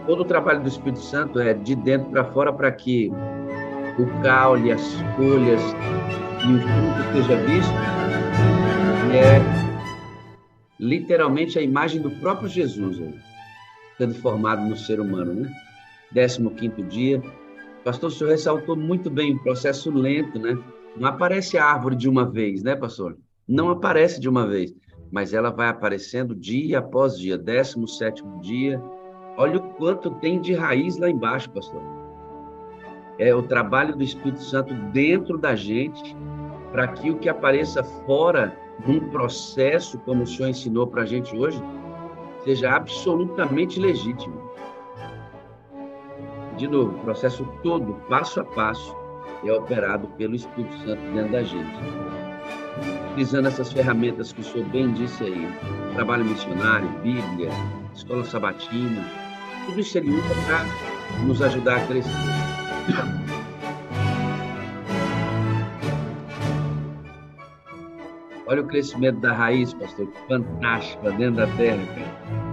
todo o trabalho do Espírito Santo é de dentro para fora para que o caule, as folhas e o fruto seja visto. E é literalmente a imagem do próprio Jesus, sendo formado no ser humano, né? 15º dia. Pastor, o senhor ressaltou muito bem o processo lento, né? Não aparece a árvore de uma vez, né, pastor? Não aparece de uma vez, mas ela vai aparecendo dia após dia, 17º dia. Olha o quanto tem de raiz lá embaixo, pastor. É o trabalho do Espírito Santo dentro da gente, para que o que apareça fora, num processo, como o senhor ensinou para a gente hoje, seja absolutamente legítimo. De novo, o processo todo, passo a passo, é operado pelo Espírito Santo dentro da gente. Utilizando essas ferramentas que o senhor bem disse aí, trabalho missionário, Bíblia, escola sabatina, tudo isso ele usa para nos ajudar a crescer. Olha o crescimento da raiz, pastor, que fantástico, dentro da terra, cara.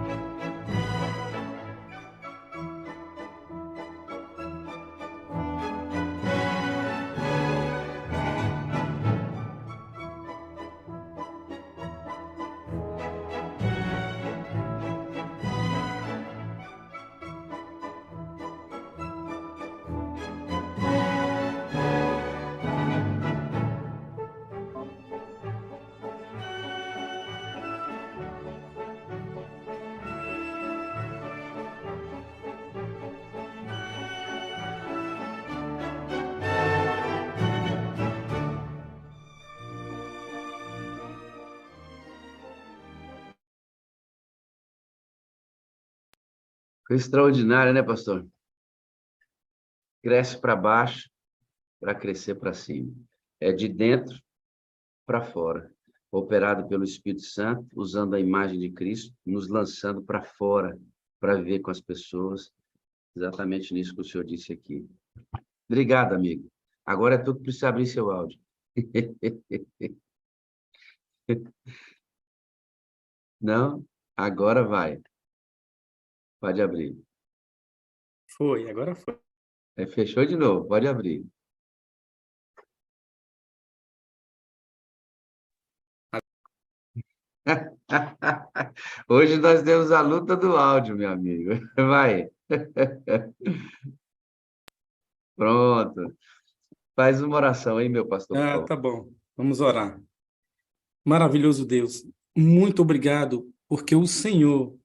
Extraordinário, né, pastor? Cresce para baixo para crescer para cima. É de dentro para fora. Operado pelo Espírito Santo, usando a imagem de Cristo, nos lançando para fora, para viver com as pessoas. Exatamente nisso que o senhor disse aqui. Obrigado, amigo. Agora é tu que precisa abrir seu áudio. Não? Agora vai. Pode abrir. Foi, agora foi. Fechou de novo, pode abrir. Hoje nós temos a luta do áudio, meu amigo. Vai. Pronto. Faz uma oração aí, meu pastor Paulo. Tá bom. Vamos orar. Maravilhoso Deus, muito obrigado, porque o Senhor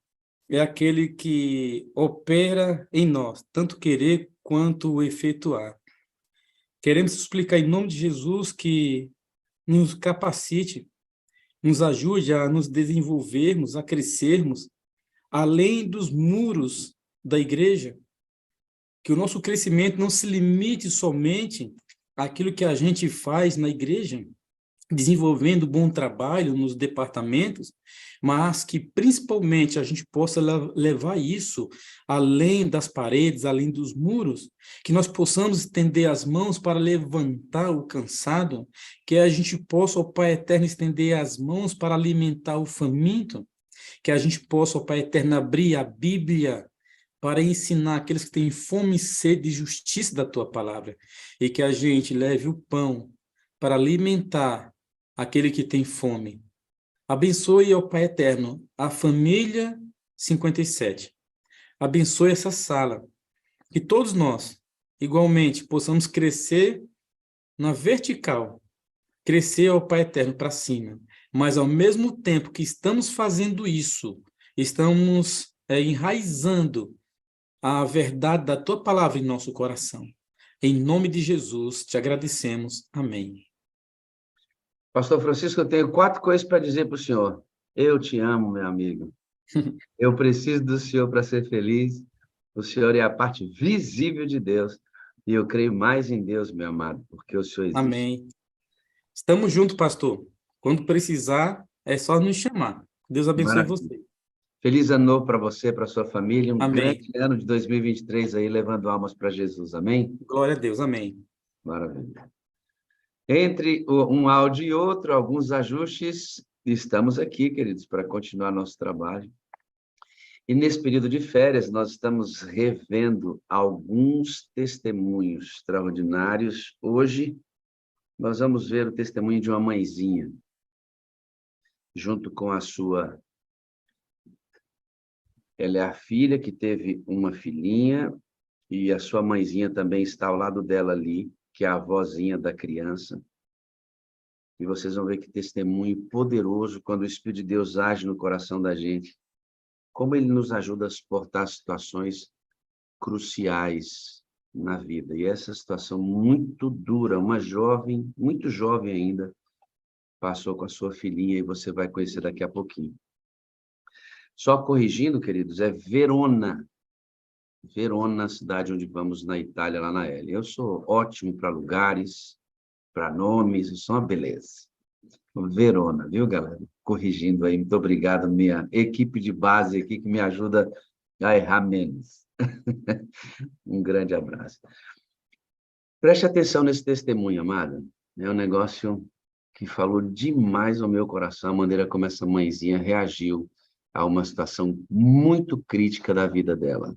é aquele que opera em nós, tanto querer quanto efetuar. Queremos explicar em nome de Jesus que nos capacite, nos ajude a nos desenvolvermos, a crescermos, além dos muros da igreja, que o nosso crescimento não se limite somente àquilo que a gente faz na igreja, desenvolvendo bom trabalho nos departamentos, mas que principalmente a gente possa levar isso além das paredes, além dos muros, que nós possamos estender as mãos para levantar o cansado, que a gente possa, ó Pai Eterno, estender as mãos para alimentar o faminto, que a gente possa, ó Pai Eterno, abrir a Bíblia para ensinar aqueles que têm fome e sede de justiça da Tua palavra, e que a gente leve o pão para alimentar aquele que tem fome. Abençoe, ó Pai Eterno, a família 57. Abençoe essa sala. Que todos nós, igualmente, possamos crescer na vertical. Crescer, ó Pai Eterno, para cima. Mas, ao mesmo tempo que estamos fazendo isso, estamos enraizando a verdade da Tua palavra em nosso coração. Em nome de Jesus, te agradecemos. Amém. Pastor Francisco, eu tenho 4 coisas para dizer para o senhor. Eu te amo, meu amigo. Eu preciso do senhor para ser feliz. O senhor é a parte visível de Deus. E eu creio mais em Deus, meu amado, porque o senhor existe. Amém. Estamos juntos, pastor. Quando precisar, é só nos chamar. Deus abençoe você. Feliz ano novo para você, para sua família. Um Amém. grande ano de 2023 aí, levando almas para Jesus. Amém? Glória a Deus. Amém. Maravilha. Entre um áudio e outro, alguns ajustes, estamos aqui, queridos, para continuar nosso trabalho. E nesse período de férias, nós estamos revendo alguns testemunhos extraordinários. Hoje, nós vamos ver o testemunho de uma mãezinha, junto com a sua... Ela é a filha que teve uma filhinha, e a sua mãezinha também está ao lado dela ali, que é a avózinha da criança. E vocês vão ver que testemunho poderoso quando o Espírito de Deus age no coração da gente. Como ele nos ajuda a suportar situações cruciais na vida. E essa situação muito dura, uma jovem, muito jovem ainda, passou com a sua filhinha e você vai conhecer daqui a pouquinho. Só corrigindo, queridos, é Verona. Verona, cidade onde vamos na Itália, lá na L. Eu sou ótimo para lugares, para nomes, eu sou uma beleza. Verona, viu, galera? Corrigindo aí, muito obrigado, minha equipe de base aqui que me ajuda a errar menos. Um grande abraço. Preste atenção nesse testemunho, amada. É um negócio que falou demais ao meu coração, a maneira como essa mãezinha reagiu a uma situação muito crítica da vida dela.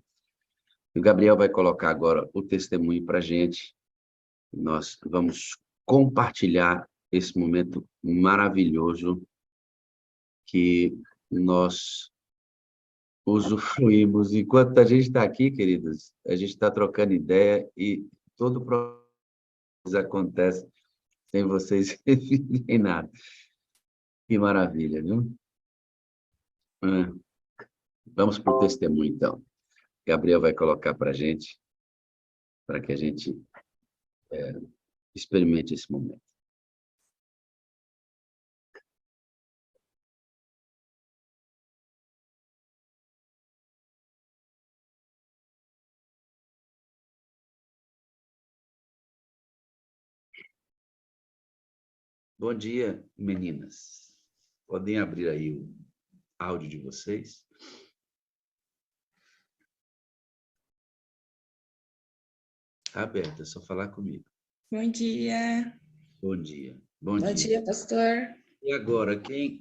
O Gabriel vai colocar agora o testemunho para a gente. Nós vamos compartilhar esse momento maravilhoso que nós usufruímos. Enquanto a gente está aqui, queridos, a gente está trocando ideia e todo o processo acontece sem vocês revirem nada. Que maravilha, viu? Vamos para o testemunho, então. Gabriel vai colocar para a gente, para que a gente experimente esse momento. Bom dia, meninas. Podem abrir aí o áudio de vocês. Está aberto, é só falar comigo. Bom dia. Bom dia. Bom Bom dia. dia, pastor. E agora, quem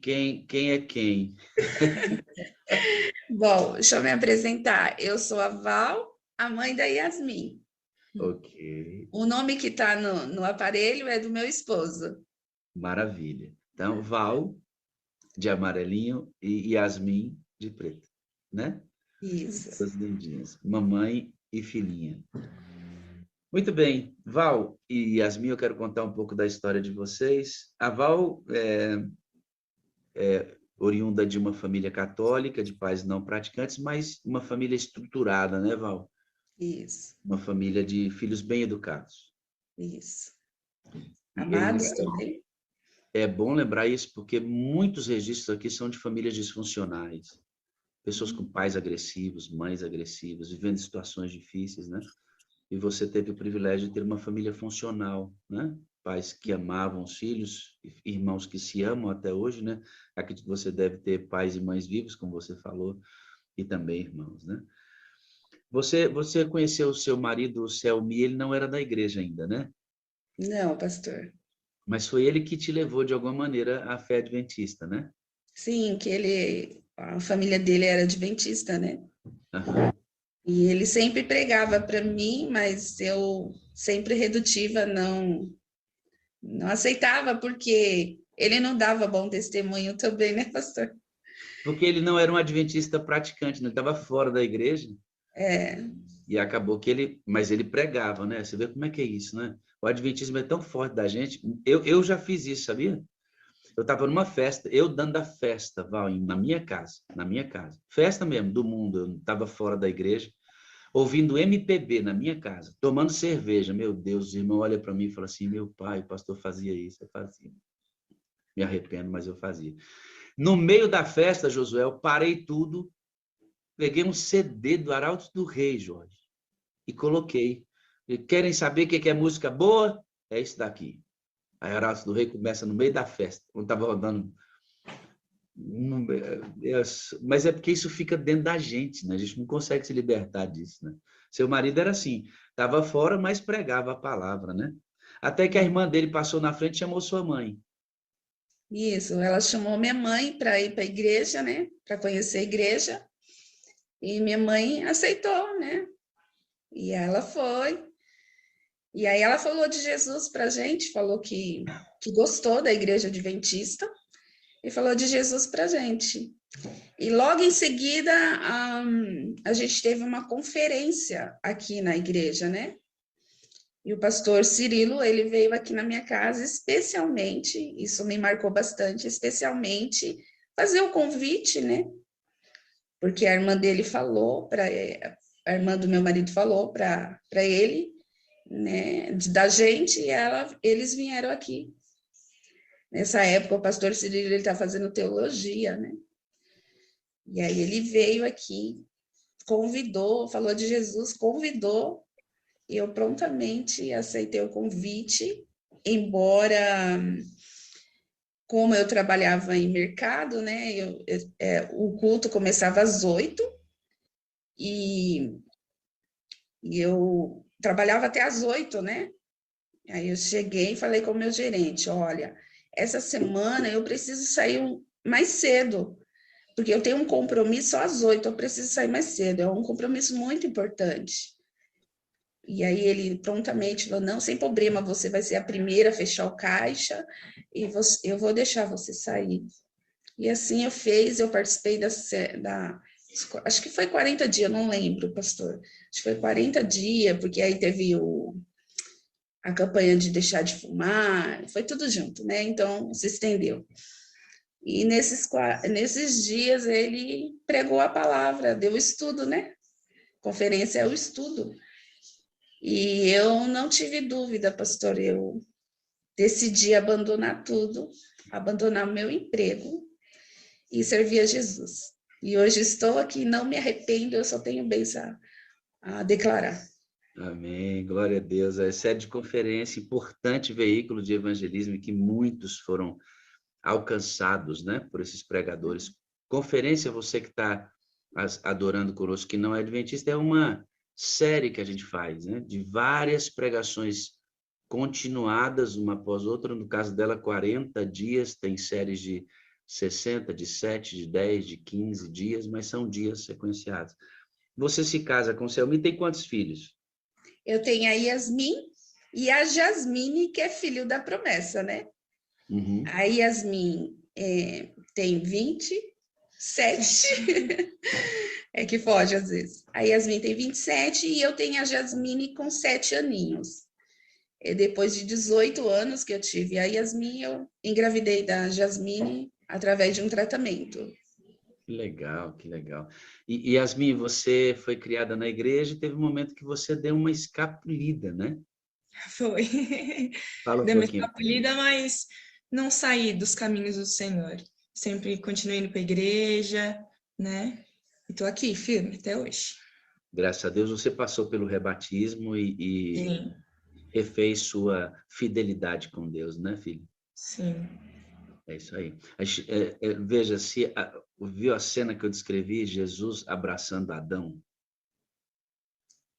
é quem? Bom, deixa eu me apresentar. Eu sou a Val, a mãe da Yasmin. Ok, O nome que está no aparelho é do meu esposo. maravilha. Então, Val, de amarelinho, e Yasmin, de preto, né? Isso. Duas lindinhas. Mamãe e filhinha. Muito bem. Val e Yasmin, eu quero contar um pouco da história de vocês. A Val é oriunda de uma família católica, de pais não praticantes, mas uma família estruturada, né, Val? Isso. Uma família de filhos bem educados. Isso. E Amados também. é bom lembrar isso, porque muitos registros aqui são de famílias disfuncionais. Pessoas com pais agressivos, mães agressivas, vivendo situações difíceis, né? E você teve o privilégio de ter uma família funcional, né? Pais que amavam os filhos, irmãos que se amam até hoje, né? Acredito que você deve ter pais e mães vivos, como você falou, e também irmãos, né? Você conheceu o seu marido, o Selmi, ele não era da igreja ainda, né? Não, pastor. Mas foi ele que te levou, de alguma maneira, à fé adventista, né? Sim, a família dele era adventista, né? Aham. E ele sempre pregava para mim, mas eu sempre redutiva, não aceitava, porque ele não dava bom testemunho também, né, pastor? Porque ele não era um adventista praticante, né? Ele estava fora da igreja É, e acabou que mas ele pregava, né? Você vê como é que é isso, né? O adventismo é tão forte da gente. Eu já fiz isso, sabia? Eu estava numa festa, eu dando a festa, Val, na minha casa. Festa mesmo, do mundo. Eu estava fora da igreja, ouvindo MPB na minha casa, tomando cerveja. Meu Deus, o irmão olha para mim e fala assim, meu pai, o pastor fazia isso. Eu fazia. Me arrependo, mas eu fazia. No meio da festa, Josué, eu parei tudo, peguei um CD do Arautos do Rei, Jorge, e coloquei. E querem saber o que é música boa? É isso daqui. Aí Arautos do Rei começa no meio da festa, quando estava rodando. Mas é porque isso fica dentro da gente, né? A gente não consegue se libertar disso, né? Seu marido era assim, estava fora, mas pregava a palavra, né? Até que a irmã dele passou na frente e chamou sua mãe. isso. Ela chamou minha mãe para ir para a igreja, né? Para conhecer a igreja. E minha mãe aceitou, né? E ela foi. E aí ela falou de Jesus para a gente, falou que gostou da igreja adventista e falou de Jesus para a gente. E logo em seguida a gente teve uma conferência aqui na igreja, né? E o pastor Cirilo, ele veio aqui na minha casa especialmente, isso me marcou bastante, especialmente fazer o convite, né? Porque a irmã dele falou, a irmã do meu marido falou para ele, né, da gente, e eles vieram aqui. Nessa época, o pastor Cirilo está fazendo teologia, né? E aí ele veio aqui convidou, falou de Jesus, convidou, e eu prontamente aceitei o convite, embora, como eu trabalhava em mercado, né, o culto começava às 8, e eu trabalhava até às 8, né? Aí eu cheguei e falei com o meu gerente, olha, essa semana eu preciso sair mais cedo, porque eu tenho um compromisso às 8, eu preciso sair mais cedo, é um compromisso muito importante. E aí ele prontamente falou, não, sem problema, você vai ser a primeira a fechar o caixa e eu vou deixar você sair. E assim eu participei acho que foi 40 dias, não lembro, pastor. Acho que foi 40 dias, porque aí teve a campanha de deixar de fumar, foi tudo junto, né? Então, se estendeu. E nesses dias ele pregou a palavra, deu estudo, né? Conferência é o estudo. E eu não tive dúvida, pastor, eu decidi abandonar tudo, abandonar o meu emprego e servir a Jesus. E hoje estou aqui, não me arrependo, eu só tenho bênção a declarar. Amém, glória a Deus. A sede de conferência, importante veículo de evangelismo, que muitos foram alcançados, né, por esses pregadores. Conferência, você que está adorando conosco, que não é adventista, é uma série que a gente faz, né, de várias pregações continuadas, uma após outra. No caso dela, 40 dias, tem séries de 60, de 7, de 10, de 15 dias, mas são dias sequenciados. Você se casa com o Selmi, tem quantos filhos? Eu tenho a Yasmin e a Jasmine, que é filho da promessa, né? Uhum. A Yasmin tem 27, é que foge às vezes. A Yasmin tem 27 e eu tenho a Jasmine com 7 aninhos. Depois de 18 anos que eu tive a Yasmin, eu engravidei da Jasmine através de um tratamento. Que legal, que legal. E Yasmin, você foi criada na igreja e teve um momento que você deu uma escapulida, né? Foi. Fala um Dei uma pouquinho. escapulida, mas não saí dos caminhos do Senhor. Sempre continuei indo para a igreja, né? E estou aqui, firme, até hoje. Graças a Deus você passou pelo rebatismo e Sim, refez sua fidelidade com Deus, né, filho? sim. É isso aí. Veja, viu a cena que eu descrevi, Jesus abraçando Adão?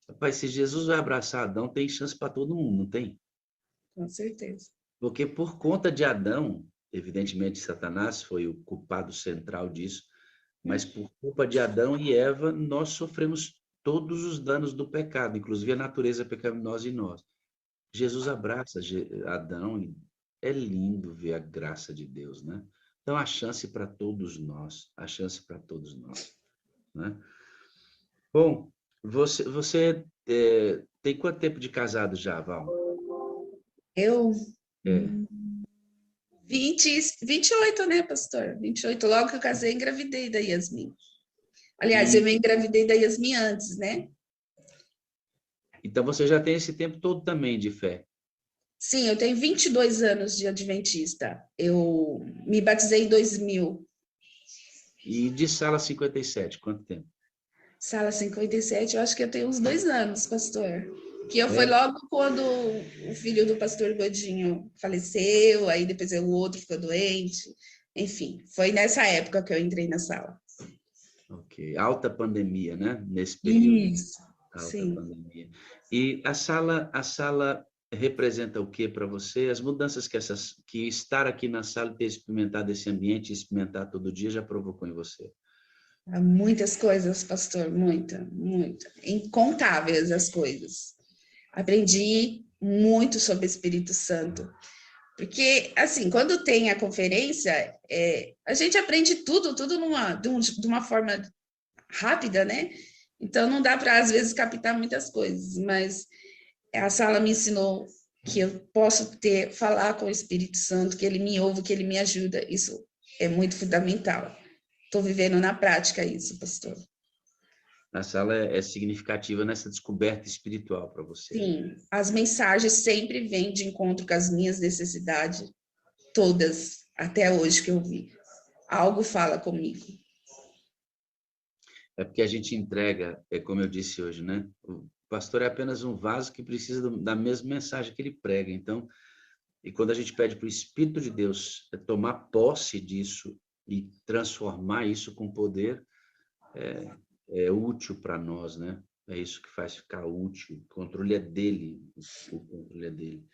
Rapaz, se Jesus vai abraçar Adão, tem chance para todo mundo, não tem? Com certeza. Porque por conta de Adão, evidentemente Satanás foi o culpado central disso, mas por culpa de Adão e Eva, nós sofremos todos os danos do pecado, inclusive a natureza pecaminosa em nós. Jesus abraça Adão e é lindo ver a graça de Deus, né? Então, a chance para todos nós, a chance para todos nós, né? Bom, você tem quanto tempo de casado já, Val? Eu, É. 28, né, pastor? 28, logo que eu casei, engravidei da Yasmin. Aliás, E- eu me engravidei da Yasmin antes, né? Então, você já tem esse tempo todo também de fé. Sim, eu tenho 22 anos de adventista. Eu me batizei em 2000. E de sala 57, quanto tempo? Sala 57, eu acho que eu tenho uns 2 anos, pastor. Que eu É. foi logo quando o filho do pastor Godinho faleceu, aí depois o outro ficou doente. Enfim, foi nessa época que eu entrei na sala. Ok. Alta pandemia, né? Nesse período. Isso, Alta sim. pandemia. E a sala representa o que para você? As mudanças que estar aqui na sala e ter experimentado esse ambiente, experimentar todo dia, já provocou em você? Há muitas coisas, pastor, muita. Incontáveis as coisas. Aprendi muito sobre o Espírito Santo. Porque, assim, quando tem a conferência, a gente aprende tudo de uma forma rápida, né? Então, não dá para, às vezes, captar muitas coisas, mas a sala me ensinou que eu posso falar com o Espírito Santo, que ele me ouve, que ele me ajuda. Isso é muito fundamental. Estou vivendo na prática isso, pastor. A sala é significativa nessa descoberta espiritual para você. Sim, as mensagens sempre vêm de encontro com as minhas necessidades, todas, até hoje que eu vi. Algo fala comigo. É porque a gente entrega, como eu disse hoje, né? O pastor é apenas um vaso que precisa da mesma mensagem que ele prega. Então, e quando a gente pede para o Espírito de Deus tomar posse disso e transformar isso com poder, é útil para nós, né? É isso que faz ficar útil. O controle é dele. O controle é dele.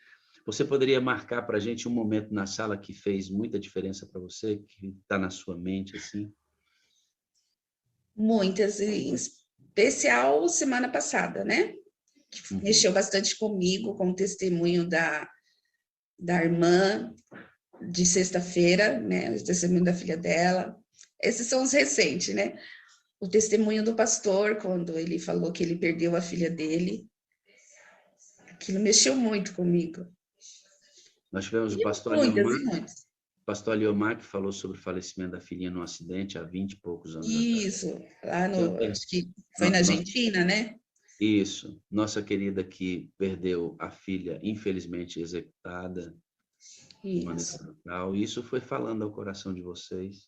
Você poderia marcar para a gente um momento na sala que fez muita diferença para você, que está na sua mente, assim? Muitas, em especial semana passada, né? Que mexeu bastante comigo, com o testemunho da irmã de sexta-feira, né? O testemunho da filha dela. Esses são os recentes, né? O testemunho do pastor, quando ele falou que ele perdeu a filha dele. Aquilo mexeu muito comigo. Nós tivemos o pastor Aliomar, que falou sobre o falecimento da filhinha num acidente há 20 e poucos anos atrás. Isso, lá acho que foi na Argentina, né? Isso, nossa querida que perdeu a filha, infelizmente executada. Isso foi falando ao coração de vocês.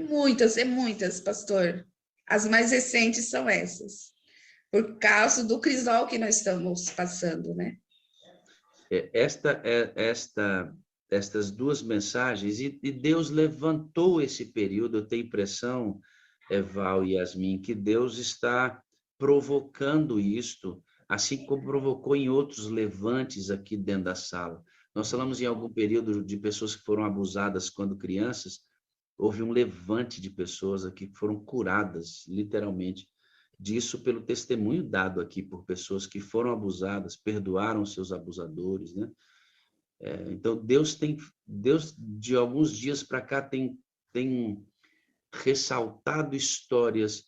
Muitas, pastor. As mais recentes são essas. Por causa do crisol que nós estamos passando, né? Estas duas mensagens, e Deus levantou esse período, eu tenho impressão, Val e Yasmin, que Deus está provocando isto, assim como provocou em outros levantes aqui dentro da sala. Nós falamos em algum período de pessoas que foram abusadas quando crianças, houve um levante de pessoas aqui que foram curadas, literalmente, disso pelo testemunho dado aqui por pessoas que foram abusadas, perdoaram seus abusadores, né? Então, Deus, de alguns dias para cá, tem ressaltado histórias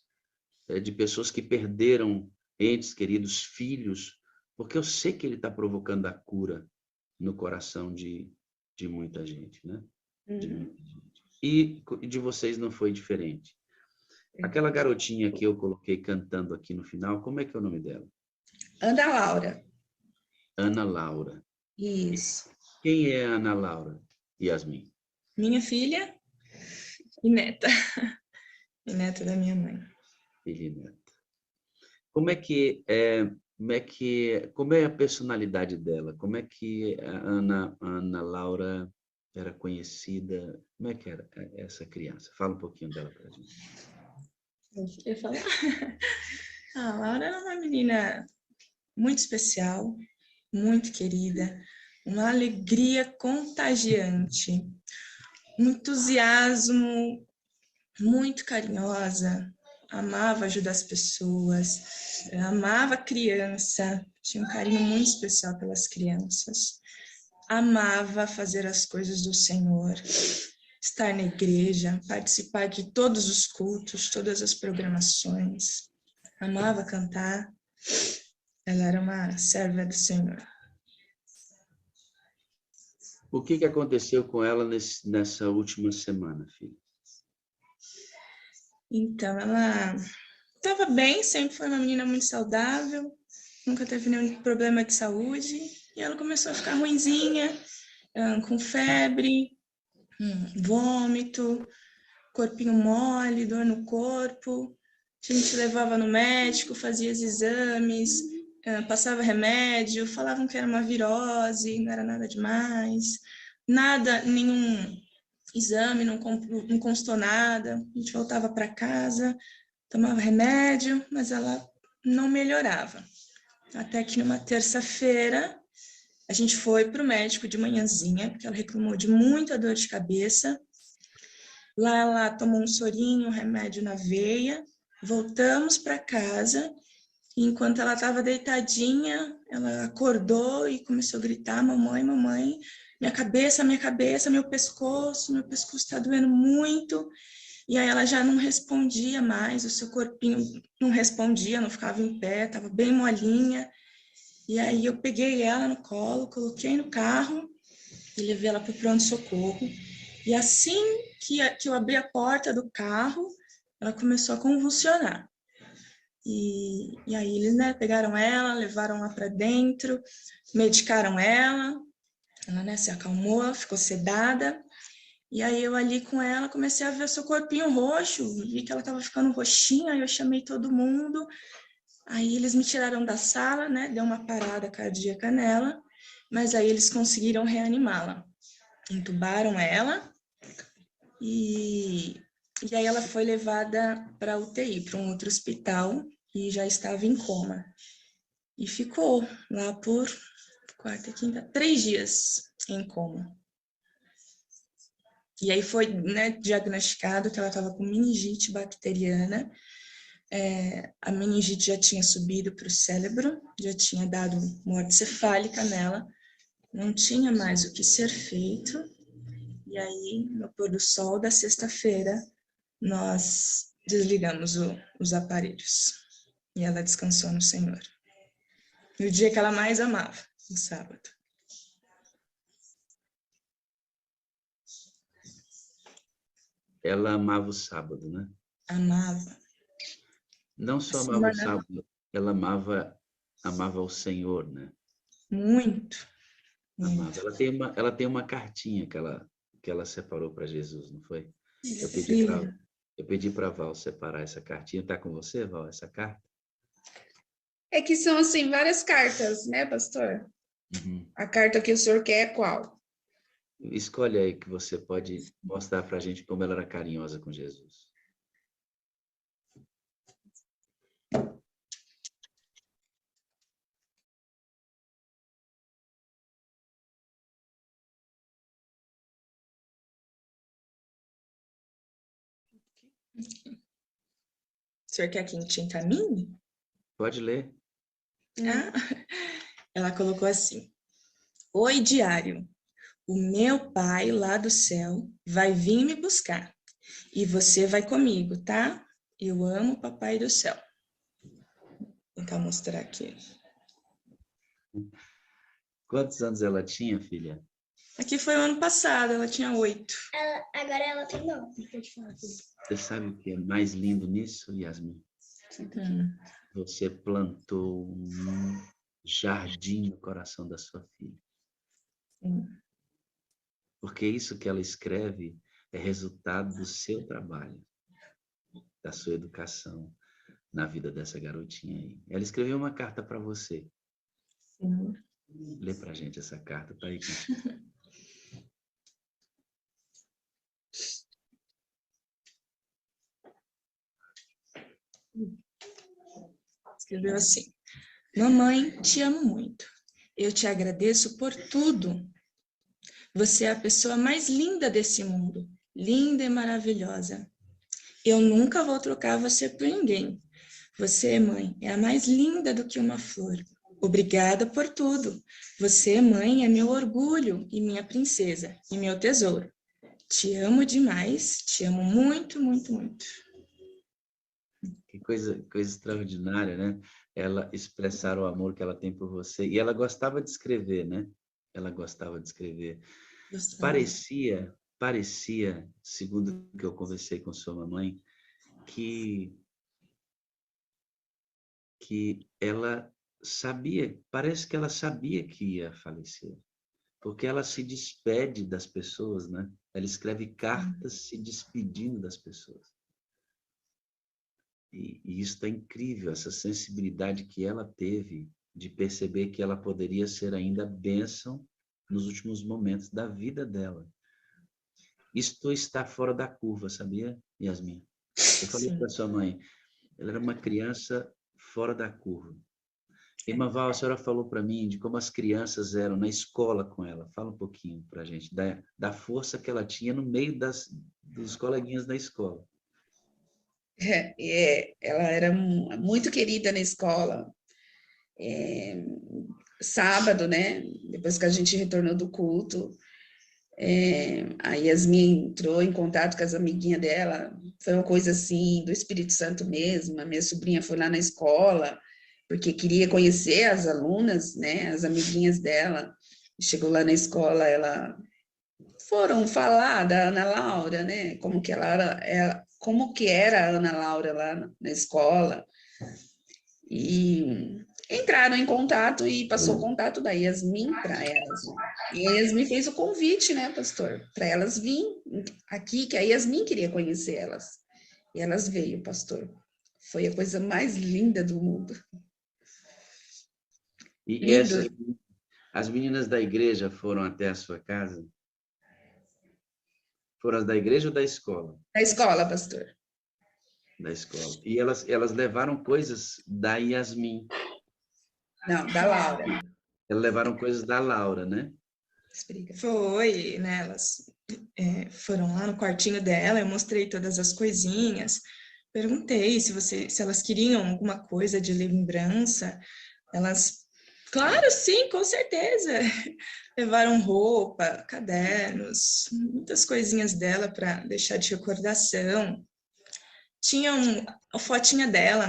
de pessoas que perderam entes queridos, filhos, porque eu sei que Ele está provocando a cura no coração de muita gente, né? De muita gente. E de vocês não foi diferente. Aquela garotinha que eu coloquei cantando aqui no final, como é que é o nome dela? Ana Laura. Ana Laura. Isso. Quem é a Ana Laura, Yasmin? Minha filha e neta. E neta da minha mãe. Filha e neta. Como é a personalidade dela? Como é que a Ana Laura era conhecida? Como é que era essa criança? Fala um pouquinho dela para a gente. Eu queria falar. A Laura era uma menina muito especial, muito querida, uma alegria contagiante, um entusiasmo, muito carinhosa, amava ajudar as pessoas, amava a criança, tinha um carinho muito especial pelas crianças, amava fazer as coisas do Senhor, estar na igreja, participar de todos os cultos, todas as programações, amava cantar, ela era uma serva do Senhor. O que aconteceu com ela nessa última semana, filha? Então, ela estava bem, sempre foi uma menina muito saudável, nunca teve nenhum problema de saúde, e ela começou a ficar ruinzinha, com febre, vômito, corpinho mole, dor no corpo. A gente levava no médico, fazia os exames, passava remédio, falavam que era uma virose, não era nada demais, nenhum exame, não constou nada. A gente voltava para casa, tomava remédio, mas ela não melhorava. Até que numa terça-feira, a gente foi para o médico de manhãzinha, porque ela reclamou de muita dor de cabeça. Lá ela tomou um sorinho, um remédio na veia, voltamos para casa, e enquanto ela estava deitadinha, ela acordou e começou a gritar: mamãe, mamãe, minha cabeça, meu pescoço está doendo muito. E aí ela já não respondia mais, o seu corpinho não respondia, não ficava em pé, estava bem molinha. E aí eu peguei ela no colo, coloquei no carro e levei ela para o pronto-socorro. E assim que eu abri a porta do carro, ela começou a convulsionar. E aí eles, né, pegaram ela, levaram lá para dentro, medicaram ela se acalmou, ficou sedada. E aí eu ali com ela comecei a ver seu corpinho roxo, vi que ela estava ficando roxinha, aí eu chamei todo mundo. Aí eles me tiraram da sala, né? Deu uma parada cardíaca nela, mas aí eles conseguiram reanimá-la. Entubaram ela e aí ela foi levada para UTI, para um outro hospital, e já estava em coma. E ficou lá por 3 dias em coma. E aí foi, né, diagnosticado que ela estava com meningite bacteriana. A meningite já tinha subido para o cérebro, já tinha dado morte cefálica nela, não tinha mais o que ser feito. E aí, no pôr do sol da sexta-feira, nós desligamos os aparelhos. E ela descansou no Senhor. No dia que ela mais amava, no sábado. Ela amava o sábado, né? Amava. Não só amava o sábado, ela amava o Senhor, né? Muito. Amava. Ela tem uma cartinha que ela separou para Jesus, não foi? Eu pedi para Val separar essa cartinha. Está com você, Val, essa carta? É que são, assim, várias cartas, né, pastor? Uhum. A carta que o senhor quer é qual? Escolhe aí que você pode mostrar para a gente como ela era carinhosa com Jesus. O senhor quer que a gente encaminhe? Pode ler. Ela colocou assim: Oi, diário. O meu pai lá do céu vai vir me buscar. E você vai comigo, tá? Eu amo o papai do céu. Vou tentar mostrar aqui. Quantos anos ela tinha, filha? Aqui foi o ano passado, ela tinha 8. Agora ela tem 9, pode falar. Você sabe o que é mais lindo nisso, Yasmin? Você plantou um jardim no coração da sua filha. Porque isso que ela escreve é resultado do seu trabalho, da sua educação na vida dessa garotinha aí. Ela escreveu uma carta para você. Sim. Lê pra gente essa carta, tá aí contigo. Escreveu assim: Mamãe, te amo muito. Eu te agradeço por tudo. Você é a pessoa mais linda desse mundo. Linda e maravilhosa. Eu nunca vou trocar você por ninguém. Você, mãe, é a mais linda do que uma flor. Obrigada por tudo. Você, mãe, é meu orgulho e minha princesa e meu tesouro. Te amo demais, te amo muito, muito, muito. Que coisa extraordinária, né? Ela expressar o amor que ela tem por você. E ela gostava de escrever, né? Ela gostava de escrever. Parecia, segundo o que eu conversei com sua mamãe, que ela sabia, parece que ela sabia que ia falecer. Porque ela se despede das pessoas, né? Ela escreve cartas se despedindo das pessoas. E isso é incrível, essa sensibilidade que ela teve de perceber que ela poderia ser ainda bênção nos últimos momentos da vida dela. Isto está fora da curva, sabia, Yasmin? Eu falei para sua mãe, ela era uma criança fora da curva. Irmã Val, a senhora falou para mim de como as crianças eram na escola com ela. Fala um pouquinho para a gente, da força que ela tinha no meio dos coleguinhas da escola. Ela era muito querida na escola. Sábado, né? Depois que a gente retornou do culto, a Yasmin entrou em contato com as amiguinhas dela. Foi uma coisa assim, do Espírito Santo mesmo. A minha sobrinha foi lá na escola, porque queria conhecer as alunas, né? As amiguinhas dela. Chegou lá na escola, foram falar da Ana Laura, né? Como que era a Ana Laura lá na escola. E entraram em contato e passou o contato da Yasmin para elas. E a Yasmin fez o convite, né, pastor, para elas virem aqui, que a Yasmin queria conhecer elas. E elas veio, pastor. Foi a coisa mais linda do mundo. E as meninas da igreja foram até a sua casa? Foram as da igreja ou da escola? Da escola, pastor. Da escola. E elas levaram coisas da Yasmin. Não, da Laura. Elas levaram coisas da Laura, né? Explica. Foi, né? Elas foram lá no quartinho dela, eu mostrei todas as coisinhas, perguntei se elas queriam alguma coisa de lembrança. Elas, claro, sim, com certeza. Levaram roupa, cadernos, muitas coisinhas dela para deixar de recordação. Tinha a fotinha dela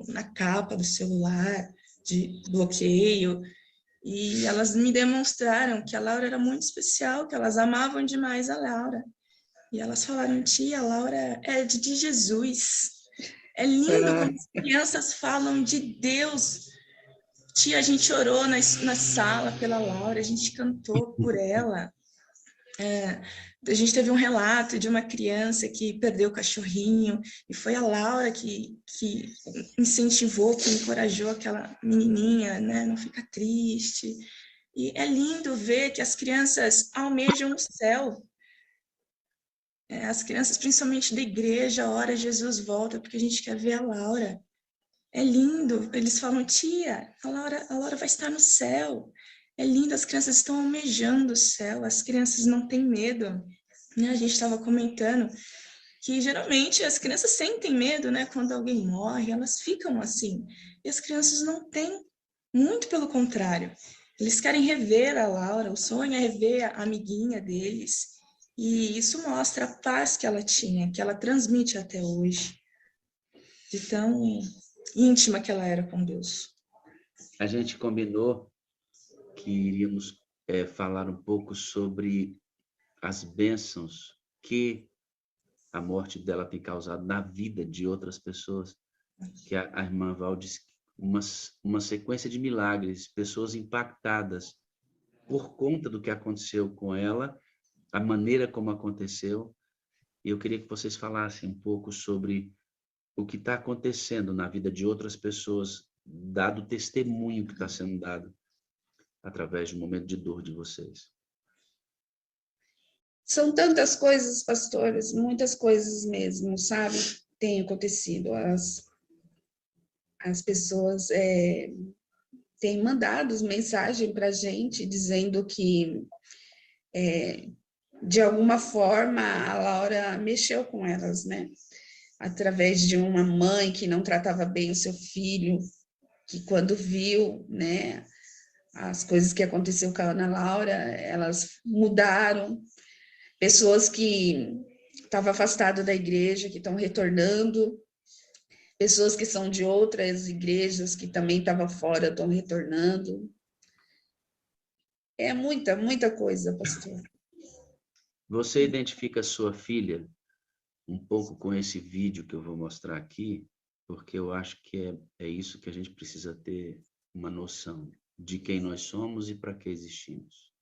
na capa do celular, de bloqueio. E elas me demonstraram que a Laura era muito especial, que elas amavam demais a Laura. E elas falaram, tia, a Laura é de Jesus. É lindo como as crianças falam de Deus. Tia, a gente orou na sala pela Laura, a gente cantou por ela. A gente teve um relato de uma criança que perdeu o cachorrinho, e foi a Laura que incentivou, que encorajou aquela menininha, né? Não fica triste. E é lindo ver que as crianças almejam o céu. As crianças, principalmente da igreja, ora Jesus volta, porque a gente quer ver a Laura. É lindo. Eles falam, tia, a Laura vai estar no céu. É lindo, as crianças estão almejando o céu, as crianças não têm medo. Né? A gente estava comentando que geralmente as crianças sentem medo, né? Quando alguém morre, elas ficam assim. E as crianças não têm, muito pelo contrário. Eles querem rever a Laura, o sonho é rever a amiguinha deles. E isso mostra a paz que ela tinha, que ela transmite até hoje. De tão íntima que ela era com Deus. A gente combinou que iríamos falar um pouco sobre as bênçãos que a morte dela tem causado na vida de outras pessoas, que a irmã Val disse, uma sequência de milagres, pessoas impactadas por conta do que aconteceu com ela, a maneira como aconteceu. E eu queria que vocês falassem um pouco sobre o que está acontecendo na vida de outras pessoas, dado o testemunho que está sendo dado através do momento de dor de vocês. São tantas coisas, pastores, muitas coisas mesmo, sabe? Tem acontecido. As pessoas têm mandado mensagem para a gente dizendo que, de alguma forma, a Laura mexeu com elas, né? Através de uma mãe que não tratava bem o seu filho, que quando viu, né, as coisas que aconteceu com a Ana Laura, elas mudaram. Pessoas que estavam afastadas da igreja, que estão retornando. Pessoas que são de outras igrejas, que também estavam fora, estão retornando. É muita, muita coisa, pastor. Você identifica sua filha um pouco com esse vídeo que eu vou mostrar aqui, porque eu acho que é isso que a gente precisa ter uma noção de quem nós somos e para que existimos.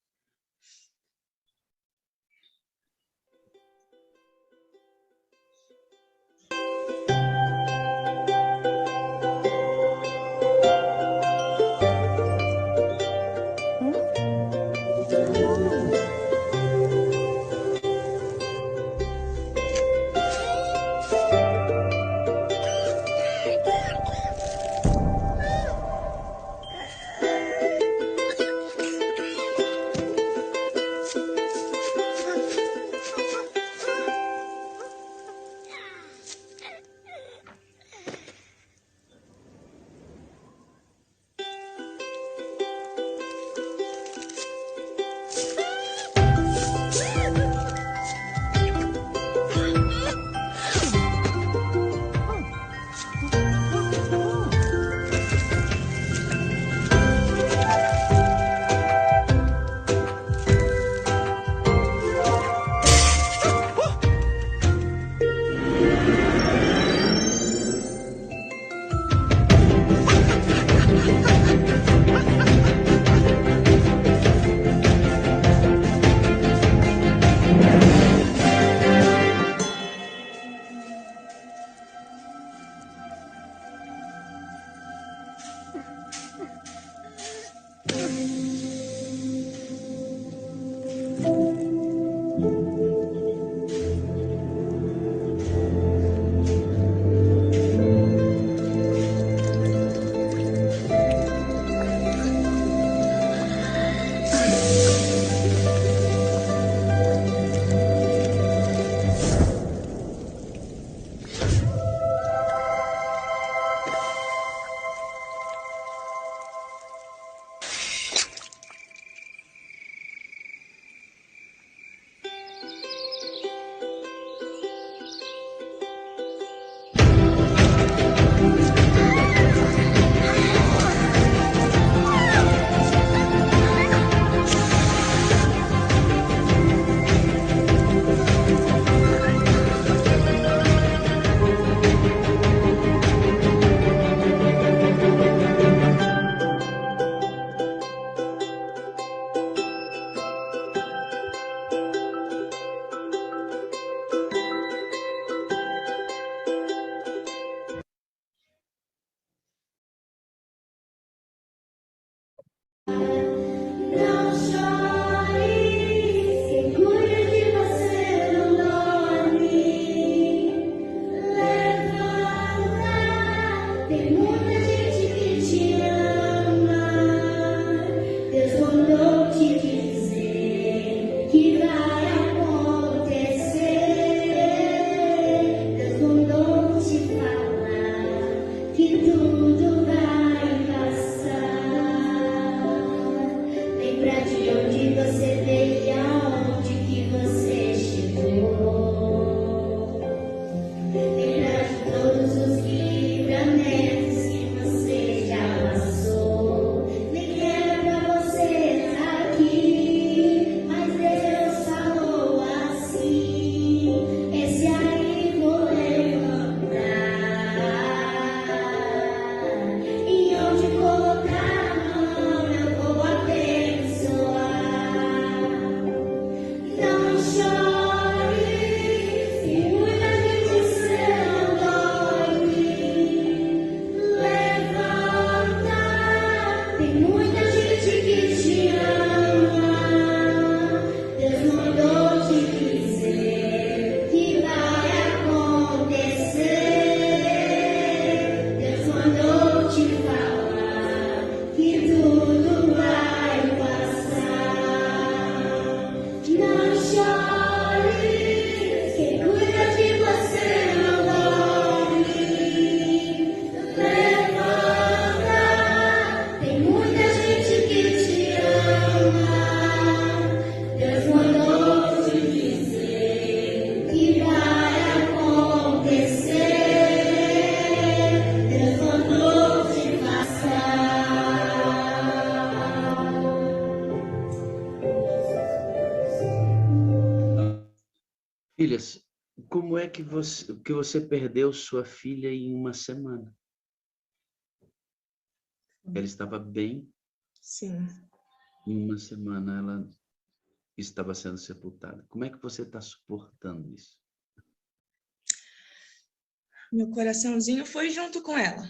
Filhas, como é que você perdeu sua filha em uma semana? Ela estava bem, Sim. em uma semana ela estava sendo sepultada. Como é que você está suportando isso? Meu coraçãozinho foi junto com ela.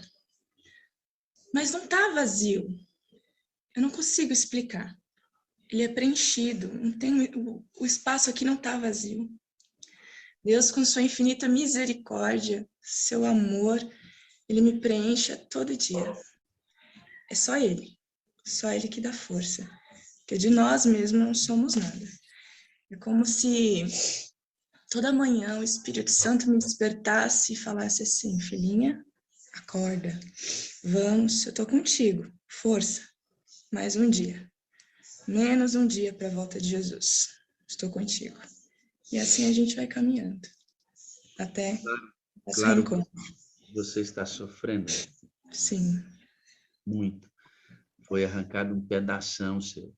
Mas não tá vazio. Eu não consigo explicar. Ele é preenchido. Não tem, o espaço aqui não tá vazio. Deus, com sua infinita misericórdia, seu amor, ele me preenche todo dia. É só ele que dá força. Porque de nós mesmos não somos nada. É como se toda manhã o Espírito Santo me despertasse e falasse assim: filhinha, acorda, vamos, eu tô contigo, força, mais um dia, menos um dia para a volta de Jesus, estou contigo. E assim a gente vai caminhando, até esse Claro, reencontro. você está sofrendo Sim, muito. Foi arrancado um pedação seu,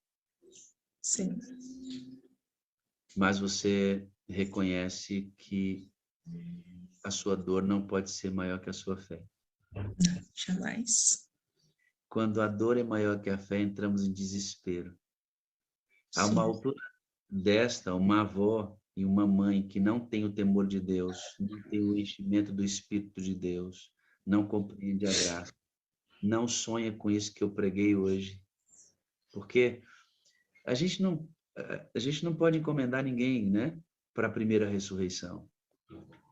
sim, mas você reconhece que a sua dor não pode ser maior que a sua fé. jamais. Quando a dor é maior que a fé, entramos em desespero. A uma Sim, altura desta, uma avó e uma mãe que não tem o temor de Deus, não tem o enchimento do Espírito de Deus, não compreende a graça, não sonha com isso que eu preguei hoje. Porque a gente não pode encomendar ninguém, né, para a primeira ressurreição.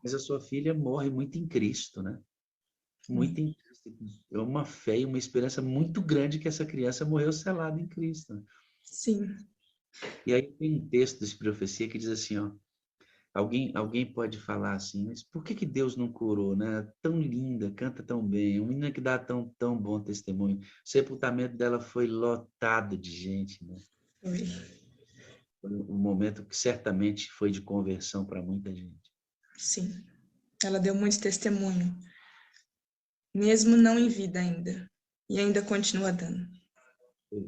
Mas a sua filha morre muito em Cristo, né? Muito em Cristo. É uma fé e uma esperança muito grande que essa criança morreu selada em Cristo. sim, E aí tem um texto de profecia que diz assim, ó, alguém pode falar assim, mas por que Deus não curou, né? Tão linda, canta tão bem, uma menina que dá tão bom testemunho. O sepultamento dela foi lotado de gente, né? foi, Foi um momento que certamente foi de conversão para muita gente. sim. Ela deu muito testemunho, mesmo não em vida ainda, e ainda continua dando.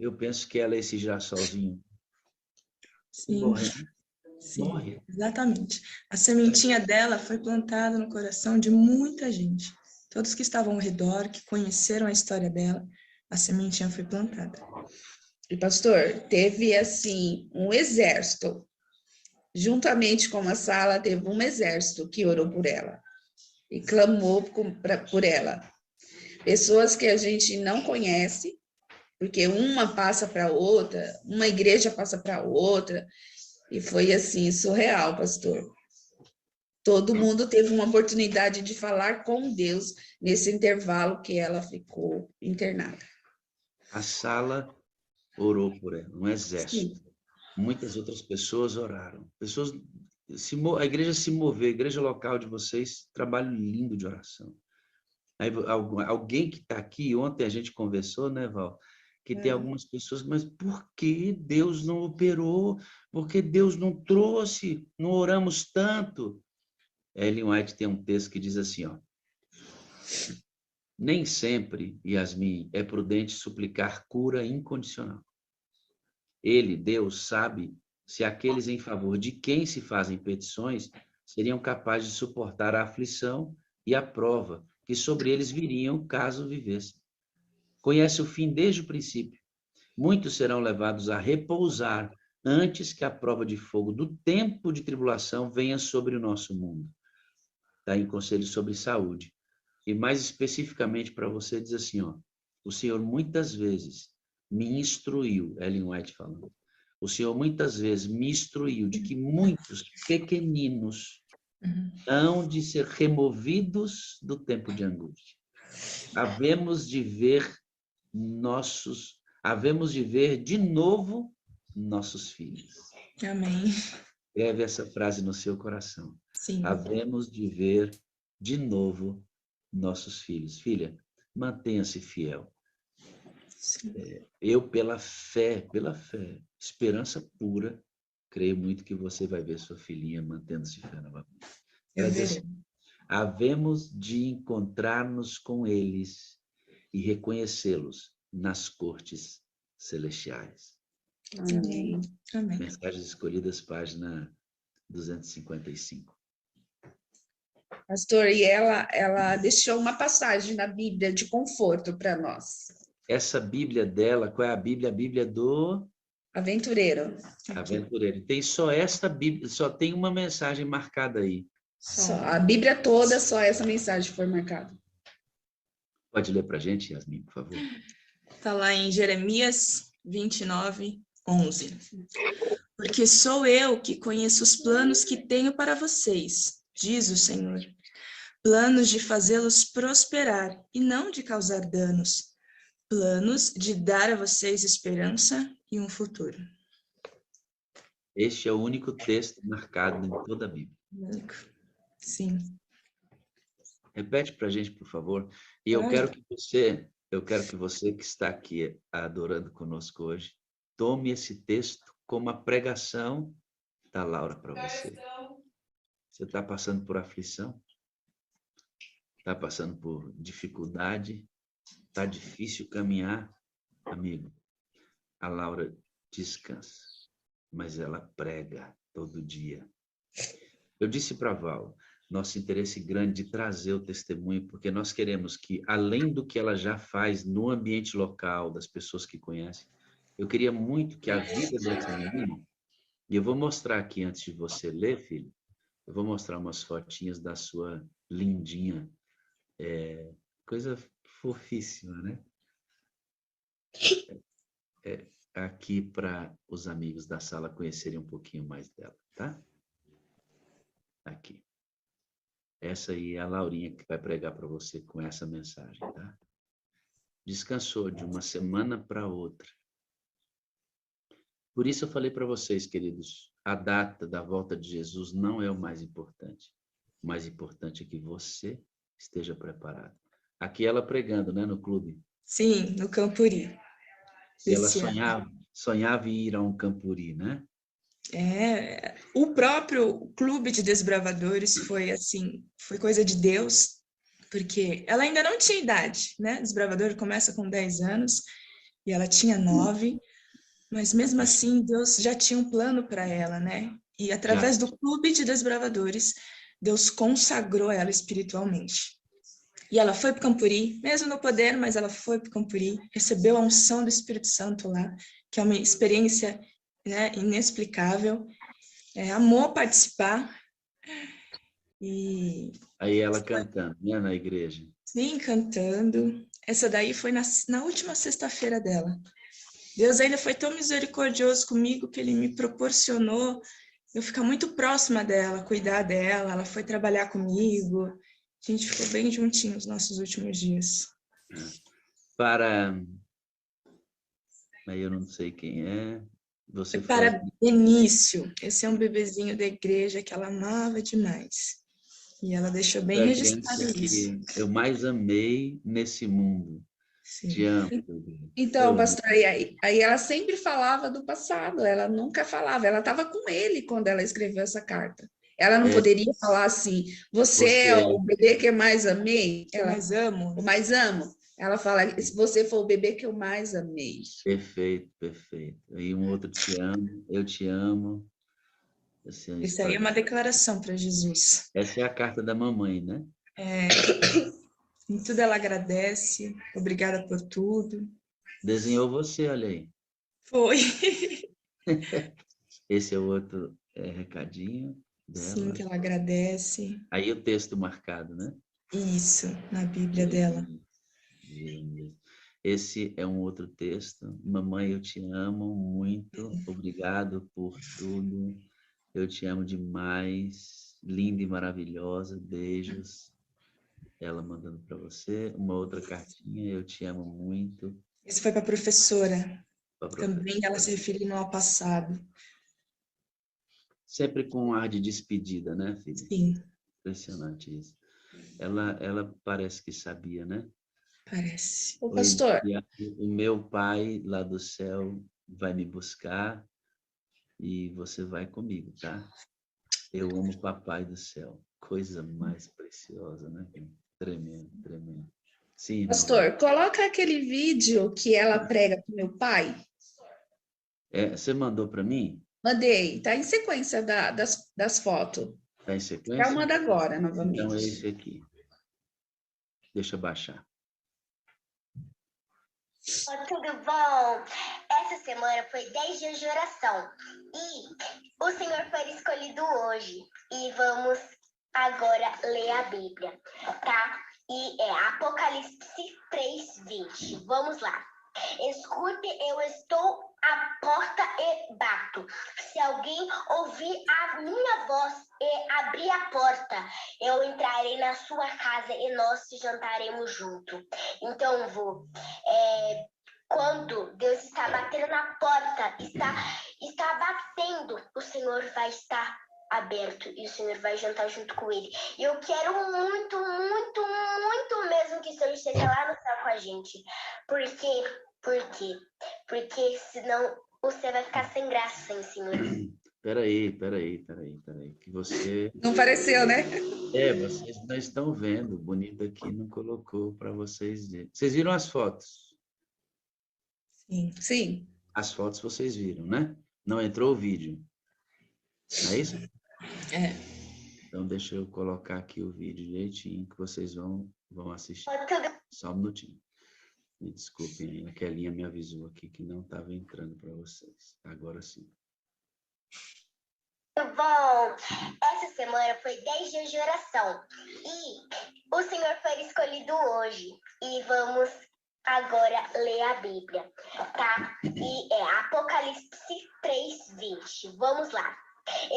Eu penso que ela é esse girassolzinho. Sim, Morre, sim, morre. exatamente. A sementinha dela foi plantada no coração de muita gente. Todos que estavam ao redor, que conheceram a história dela, a sementinha foi plantada. E, pastor, teve, assim, um exército. Juntamente com a sala, teve um exército que orou por ela e clamou por ela. Pessoas que a gente não conhece, porque uma passa para outra, uma igreja passa para outra, e foi assim, surreal, pastor. Todo mundo teve uma oportunidade de falar com Deus nesse intervalo que ela ficou internada. A sala orou por ela, um exército. Sim. Muitas outras pessoas oraram. A igreja se moveu, a igreja local de vocês, trabalho lindo de oração. Aí, alguém que está aqui, ontem a gente conversou, né, Val? Que tem algumas pessoas, mas por que Deus não operou? Por que Deus não trouxe? Não oramos tanto? Ellen White tem um texto que diz assim, ó, nem sempre, Yasmin, é prudente suplicar cura incondicional. Ele, Deus, sabe se aqueles em favor de quem se fazem petições seriam capazes de suportar a aflição e a prova que sobre eles viriam caso vivessem. Conhece o fim desde o princípio. Muitos serão levados a repousar antes que a prova de fogo do tempo de tribulação venha sobre o nosso mundo. Está em Conselho sobre Saúde. E mais especificamente para você, diz assim, ó, o Senhor muitas vezes me instruiu, Ellen White falando, o Senhor muitas vezes me instruiu de que muitos pequeninos hão de ser removidos do tempo de angústia. Havemos de ver de novo nossos filhos. Amém. Escreve essa frase no seu coração. Sim. Havemos de ver de novo nossos filhos. Filha, mantenha-se fiel. Eu, pela fé, esperança pura, creio muito que você vai ver sua filhinha mantendo-se fiel novamente. Ela diz assim, havemos de encontrar-nos com eles e reconhecê-los nas cortes celestiais. Amém. Amém. Mensagens Escolhidas, página 255. Pastor, e ela deixou uma passagem na Bíblia de conforto para nós. Essa Bíblia dela, qual é a Bíblia? A Bíblia do Aventureiro. Aventureiro. Tem só essa Bíblia, só tem uma mensagem marcada aí. Só, a Bíblia toda, só essa mensagem foi marcada. Pode ler para a gente, Yasmin, por favor? Está lá em Jeremias 29, 11. Porque sou eu que conheço os planos que tenho para vocês, diz o Senhor. Planos de fazê-los prosperar e não de causar danos. Planos de dar a vocês esperança e um futuro. Este é o único texto marcado em toda a Bíblia. Único. Sim. Repete para a gente, por favor. E eu quero que você que está aqui adorando conosco hoje, tome esse texto como a pregação da Laura para você. Você está passando por aflição? Está passando por dificuldade? Está difícil caminhar? Amigo, a Laura descansa, mas ela prega todo dia. Eu disse para a Val, nosso interesse grande de trazer o testemunho, porque nós queremos que, além do que ela já faz no ambiente local, das pessoas que conhecem, eu queria muito que a vida dessa menina, e eu vou mostrar aqui antes de você ler, filho, eu vou mostrar umas fotinhas da sua lindinha, coisa fofíssima, né? Aqui para os amigos da sala conhecerem um pouquinho mais dela, tá? Aqui. Essa aí é a Laurinha que vai pregar para você com essa mensagem, tá? Descansou de uma semana para outra. Por isso eu falei para vocês, queridos, a data da volta de Jesus não é o mais importante. O mais importante é que você esteja preparado. Aqui ela pregando, né, no clube. Sim, no Campuri. E ela sonhava em ir a um Campuri, né? O próprio Clube de Desbravadores foi assim, foi coisa de Deus, porque ela ainda não tinha idade, né? Desbravador começa com 10 anos e ela tinha 9, mas mesmo assim Deus já tinha um plano para ela, né? E através do Clube de Desbravadores, Deus consagrou ela espiritualmente. E ela foi para o Campuri, mesmo no poder, mas ela foi para o Campuri, recebeu a unção do Espírito Santo lá, que é uma experiência, né, inexplicável. Amou participar. E aí ela cantando, né, na igreja. Sim, cantando. Essa daí foi na última sexta-feira dela. Deus ainda foi tão misericordioso comigo que ele me proporcionou eu ficar muito próxima dela, cuidar dela. Ela foi trabalhar comigo. A gente ficou bem juntinho nos nossos últimos dias. Aí eu não sei quem é. Você para Benício. Esse é um bebezinho da igreja que ela amava demais. E ela deixou bem registrado isso. Que eu mais amei nesse mundo. Sim. Te amo. Então, pastor, aí ela sempre falava do passado, ela nunca falava, ela estava com ele quando ela escreveu essa carta. Ela não poderia falar assim, você é o bebê que eu mais amei. Que eu mais amo. O mais amo. Ela fala, se você for o bebê que eu mais amei. Perfeito, perfeito. E um outro te amo, eu te amo. Isso aí é uma declaração para Jesus. Essa é a carta da mamãe, né? Em tudo ela agradece, obrigada por tudo. Desenhou você, olha aí. Foi. Esse é o outro recadinho dela. Sim, que ela agradece. Aí o texto marcado, né? Isso, na Bíblia dela. Esse é um outro texto. Mamãe, eu te amo muito. Obrigado por tudo. Eu te amo demais. Linda e maravilhosa. Beijos. Ela mandando para você. Uma outra cartinha. Eu te amo muito. Esse foi para a professora. Também ela se referindo ao passado. Sempre com um ar de despedida, né, filha? Sim. Impressionante isso. Ela parece que sabia, né? Parece. O pastor. O meu pai lá do céu vai me buscar e você vai comigo, tá? Eu amo o papai do céu. Coisa mais preciosa, né? Tremendo, tremendo. Sim, pastor, coloca aquele vídeo que ela prega para o meu pai. Você mandou para mim? Mandei, tá em sequência das fotos. Está em Já sequência? manda agora, Então é novamente. esse aqui. Deixa eu baixar. Tudo bom? Essa semana foi 10 dias de oração e o Senhor foi escolhido hoje e vamos agora ler a Bíblia, tá? E é Apocalipse 3:20. Vamos lá. Escute, eu estou à porta e bato. Se alguém ouvir a minha voz e abrir a porta, eu entrarei na sua casa e nós jantaremos junto. Então, quando Deus está batendo na porta, está batendo, o Senhor vai estar aberto e o Senhor vai jantar junto com ele. E eu quero muito, muito, muito mesmo que o Senhor esteja lá no céu com a gente. Por quê? Porque senão você vai ficar sem graça, hein, Senhor? Peraí. Que você... Não pareceu, né? Vocês não estão vendo. O Bonito aqui não colocou para vocês verem. Vocês viram as fotos? Sim. Sim. As fotos vocês viram, né? Não entrou o vídeo. Não é isso? É. Então, deixa eu colocar aqui o vídeo direitinho que vocês vão assistir. Só um minutinho. Me desculpem, a Kelinha me avisou aqui que não estava entrando para vocês. Agora sim. Bom, essa semana foi 10 dias de oração e o Senhor foi escolhido hoje e vamos agora ler a Bíblia, tá? E é Apocalipse 3:20. Vamos lá.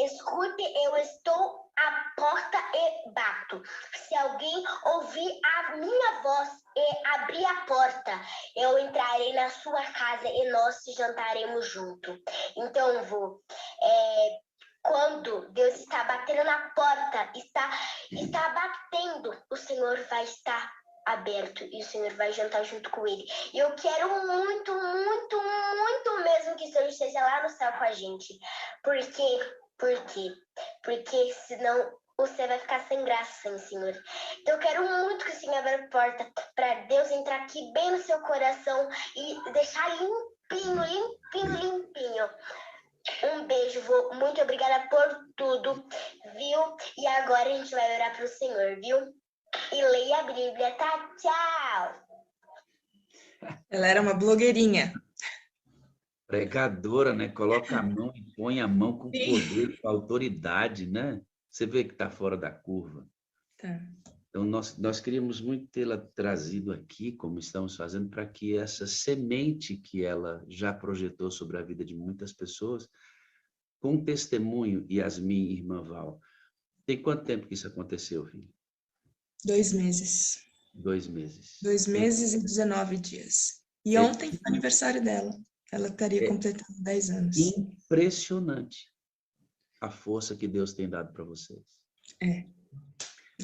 Escute, eu estou à porta e bato. Se alguém ouvir a minha voz e abrir a porta, eu entrarei na sua casa e nós jantaremos junto. Então, quando Deus está batendo na porta, está batendo, o Senhor vai estar aberto e o Senhor vai jantar junto com ele. E eu quero muito, muito, muito mesmo que o Senhor esteja lá no céu com a gente. Por quê? Porque senão você vai ficar sem graça, hein, Senhor? Então eu quero muito que o Senhor abra a porta para Deus entrar aqui bem no seu coração e deixar limpinho. Um beijo, muito obrigada por tudo, viu? E agora a gente vai orar para o Senhor, viu? E leia a Bíblia, tá? Tchau! Ela era uma blogueirinha. Pregadora, né? Coloca a mão e põe a mão com Sim. poder, com autoridade, né? Você vê que está fora da curva. Tá. Então, nós queríamos muito tê-la trazido aqui, como estamos fazendo, para que essa semente que ela já projetou sobre a vida de muitas pessoas, com testemunho, Yasmin e irmã Val. Tem quanto tempo que isso aconteceu, filho? 2 meses. 2 meses. 2 meses e 19 dias. E ontem foi o aniversário dela. Ela estaria completando 10 anos. Impressionante a força que Deus tem dado para vocês.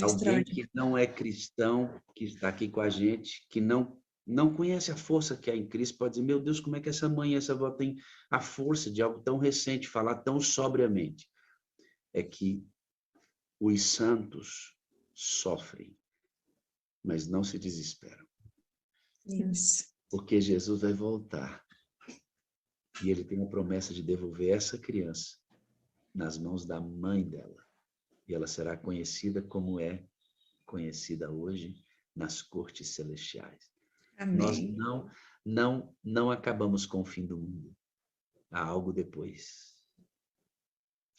Alguém que não é cristão, que está aqui com a gente, que não conhece a força que há em Cristo, pode dizer, meu Deus, como é que essa mãe e essa avó tem a força de algo tão recente, falar tão sobriamente? É que os santos sofrem, mas não se desesperam. Isso. Porque Jesus vai voltar. E ele tem a promessa de devolver essa criança nas mãos da mãe dela. E ela será conhecida como é conhecida hoje nas cortes celestiais. Amém. Nós não acabamos com o fim do mundo. Há algo depois.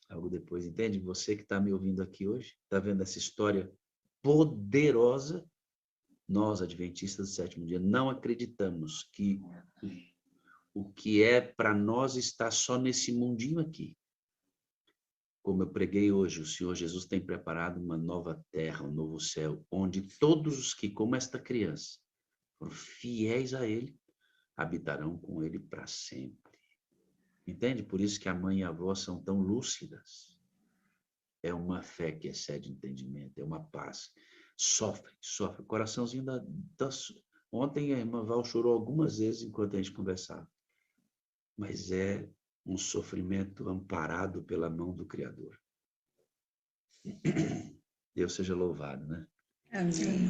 Algo depois, entende? Você que está me ouvindo aqui hoje, está vendo essa história poderosa? Nós, adventistas do sétimo dia, não acreditamos que o que é para nós está só nesse mundinho aqui. Como eu preguei hoje, o Senhor Jesus tem preparado uma nova terra, um novo céu, onde todos os que, como esta criança, foram fiéis a Ele, habitarão com Ele para sempre. Entende? Por isso que a mãe e a avó são tão lúcidas. É uma fé que excede entendimento, é uma paz. Sofre. O coraçãozinho Ontem a irmã Val chorou algumas vezes enquanto a gente conversava. Mas é um sofrimento amparado pela mão do Criador. Deus seja louvado, né? Amém.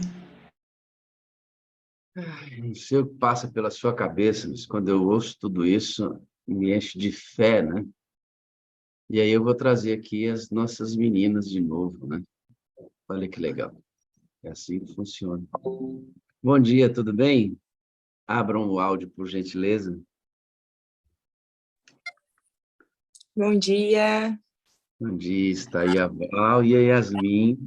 Não sei o que passa pela sua cabeça, mas quando eu ouço tudo isso, me enche de fé, né? E aí eu vou trazer aqui as nossas meninas de novo, né? Olha que legal. É assim que funciona. Bom dia, tudo bem? Abram o áudio, por gentileza. Bom dia. Bom dia, está aí a Val e a Yasmin.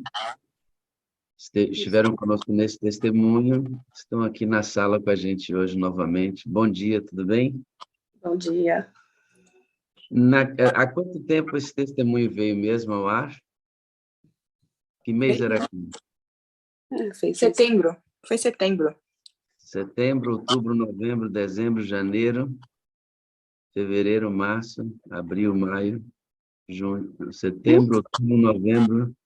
Estiveram conosco nesse testemunho, estão aqui na sala com a gente hoje novamente. Bom dia, tudo bem? Bom dia. Há quanto tempo esse testemunho veio mesmo ao ar? Que mês era aqui? Setembro. Foi setembro. Setembro, outubro, novembro, dezembro, janeiro, fevereiro, março, abril, maio, junho, setembro, outubro, novembro,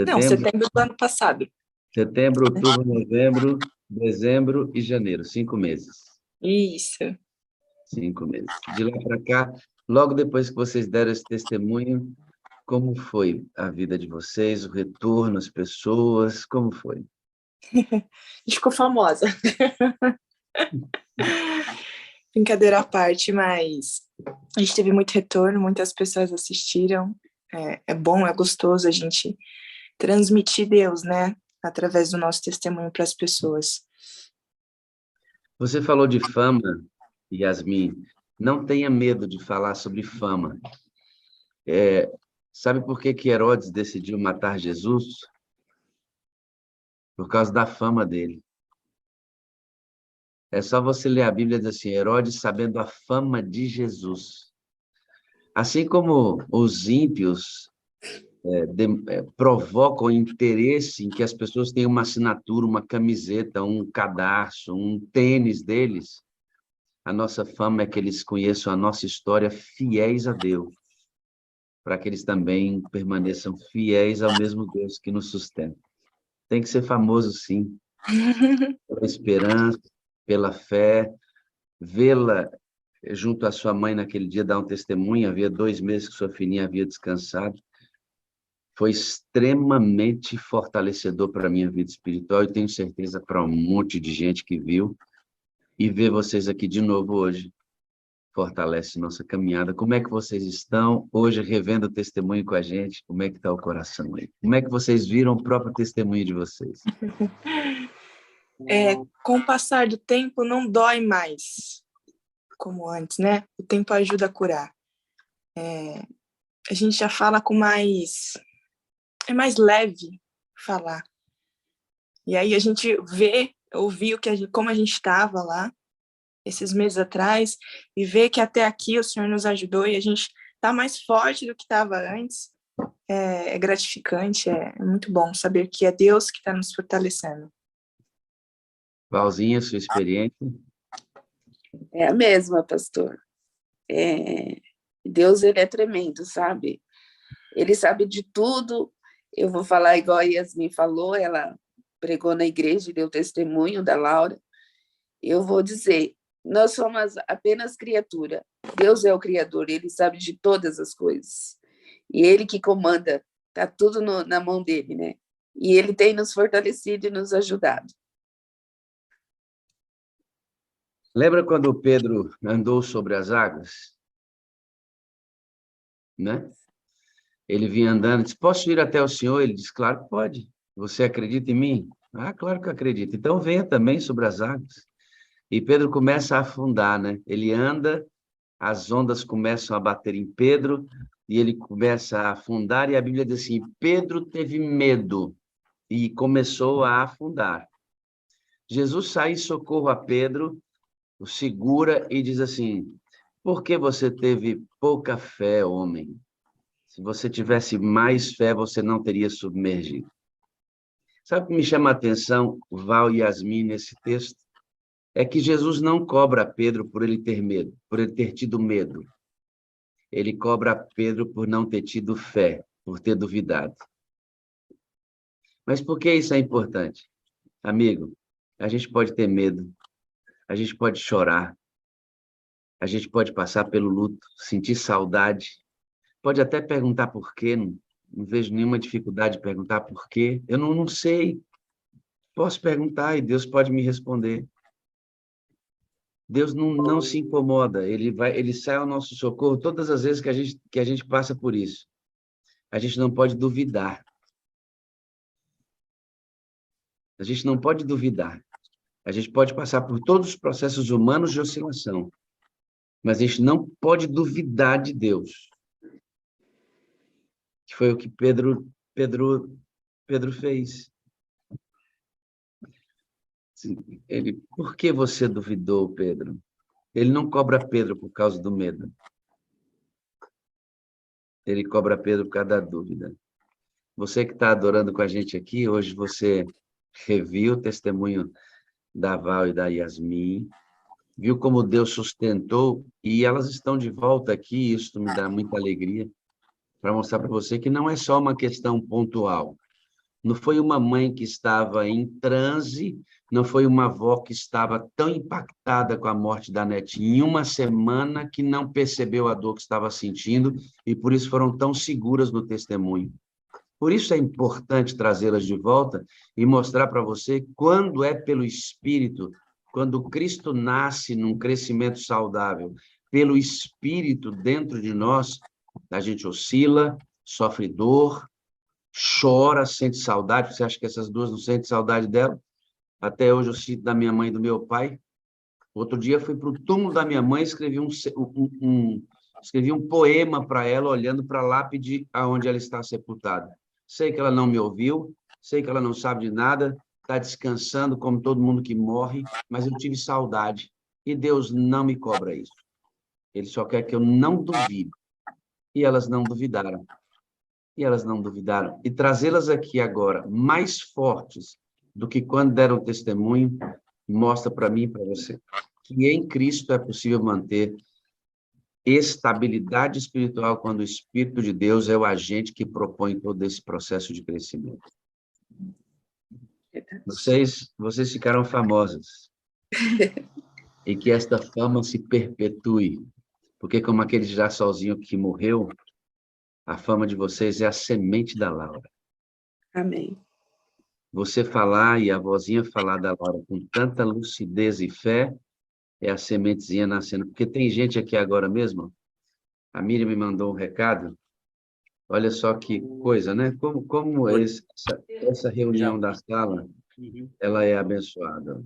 Não, setembro do ano passado. setembro, outubro, novembro, dezembro e janeiro. 5 meses. Isso. 5 meses. De lá para cá, logo depois que vocês deram esse testemunho, como foi a vida de vocês, o retorno, as pessoas, como foi? A gente ficou famosa. Brincadeira à parte, mas a gente teve muito retorno, muitas pessoas assistiram. É bom, é gostoso a gente transmitir Deus, né? Através do nosso testemunho para as pessoas. Você falou de fama, Yasmin. Não tenha medo de falar sobre fama. Sabe por que Herodes decidiu matar Jesus? Por causa da fama dele. É só você ler a Bíblia e dizer assim, Herodes sabendo a fama de Jesus. Assim como os ímpios provocam interesse em que as pessoas tenham uma assinatura, uma camiseta, um cadarço, um tênis deles, a nossa fama é que eles conheçam a nossa história fiéis a Deus, para que eles também permaneçam fiéis ao mesmo Deus que nos sustenta. Tem que ser famoso, sim, pela esperança, pela fé, vê-la junto à sua mãe naquele dia, dar um testemunho. Havia 2 meses que sua filhinha havia descansado. Foi extremamente fortalecedor para a minha vida espiritual e tenho certeza para um monte de gente que viu. E ver vocês aqui de novo hoje fortalece nossa caminhada. Como é que vocês estão hoje revendo o testemunho com a gente? Como é que está o coração aí? Como é que vocês viram o próprio testemunho de vocês? Com o passar do tempo, não dói mais como antes, né? O tempo ajuda a curar. A gente já fala com mais... É mais leve falar. E aí a gente ouve como a gente estava lá, esses meses atrás, e vê que até aqui o Senhor nos ajudou e a gente está mais forte do que estava antes. É gratificante, é muito bom saber que é Deus que está nos fortalecendo. Valzinha, sua experiência? É a mesma, pastor. Deus, ele é tremendo, sabe? Ele sabe de tudo. Eu vou falar igual a Yasmin falou, ela pregou na igreja e deu testemunho da Laura. Eu vou dizer, nós somos apenas criatura. Deus é o Criador, ele sabe de todas as coisas. E ele que comanda, está tudo na mão dele, né? E ele tem nos fortalecido e nos ajudado. Lembra quando Pedro andou sobre as águas? Né? Ele vinha andando, disse, posso ir até o Senhor? Ele disse, claro que pode. Você acredita em mim? Ah, claro que acredito. Então venha também sobre as águas. E Pedro começa a afundar, né? Ele anda, as ondas começam a bater em Pedro, e ele começa a afundar, e a Bíblia diz assim, Pedro teve medo e começou a afundar. Jesus sai em socorro a Pedro, o segura e diz assim, por que você teve pouca fé, homem? Se você tivesse mais fé, você não teria submergido. Sabe o que me chama a atenção, Val e Yasmin, nesse texto? É que Jesus não cobra Pedro por ele ter medo, por ele ter tido medo. Ele cobra Pedro por não ter tido fé, por ter duvidado. Mas por que isso é importante? Amigo, a gente pode ter medo, a gente pode chorar, a gente pode passar pelo luto, sentir saudade, pode até perguntar por quê, não vejo nenhuma dificuldade de perguntar por quê. Eu não sei. Posso perguntar e Deus pode me responder. Deus não se incomoda, ele sai ao nosso socorro todas as vezes que a gente passa por isso. A gente não pode duvidar. A gente não pode duvidar. A gente pode passar por todos os processos humanos de oscilação, mas a gente não pode duvidar de Deus. Que foi o que Pedro fez. Por que você duvidou, Pedro? Ele não cobra Pedro por causa do medo. Ele cobra Pedro por causa da dúvida. Você que está adorando com a gente aqui, hoje você reviu o testemunho da Val e da Yasmin, viu como Deus sustentou, e elas estão de volta aqui, isso me dá muita alegria, para mostrar para você que não é só uma questão pontual. Não foi uma mãe que estava em transe, não foi uma avó que estava tão impactada com a morte da netinha em uma semana que não percebeu a dor que estava sentindo e por isso foram tão seguras no testemunho. Por isso é importante trazê-las de volta e mostrar para você quando é pelo Espírito, quando Cristo nasce num crescimento saudável, pelo Espírito dentro de nós, a gente oscila, sofre dor, chora, sente saudade. Você acha que essas duas não sentem saudade dela? Até hoje eu sinto da minha mãe e do meu pai. Outro dia fui para o túmulo da minha mãe e escrevi um poema para ela, olhando para a lápide aonde ela está sepultada. Sei que ela não me ouviu, sei que ela não sabe de nada, está descansando como todo mundo que morre, mas eu tive saudade. E Deus não me cobra isso. Ele só quer que eu não duvide. E elas não duvidaram. E trazê-las aqui agora, mais fortes do que quando deram testemunho, mostra para mim e para você que em Cristo é possível manter estabilidade espiritual quando o Espírito de Deus é o agente que propõe todo esse processo de crescimento. Vocês ficaram famosas. E que esta fama se perpetue. Porque como aquele girassolzinho que morreu, a fama de vocês é a semente da Laura. Amém. Você falar e a vozinha falar da Laura com tanta lucidez e fé, é a sementezinha nascendo. Porque tem gente aqui agora mesmo, a Miriam me mandou um recado, olha só que coisa, né? Como essa reunião da sala, ela é abençoada.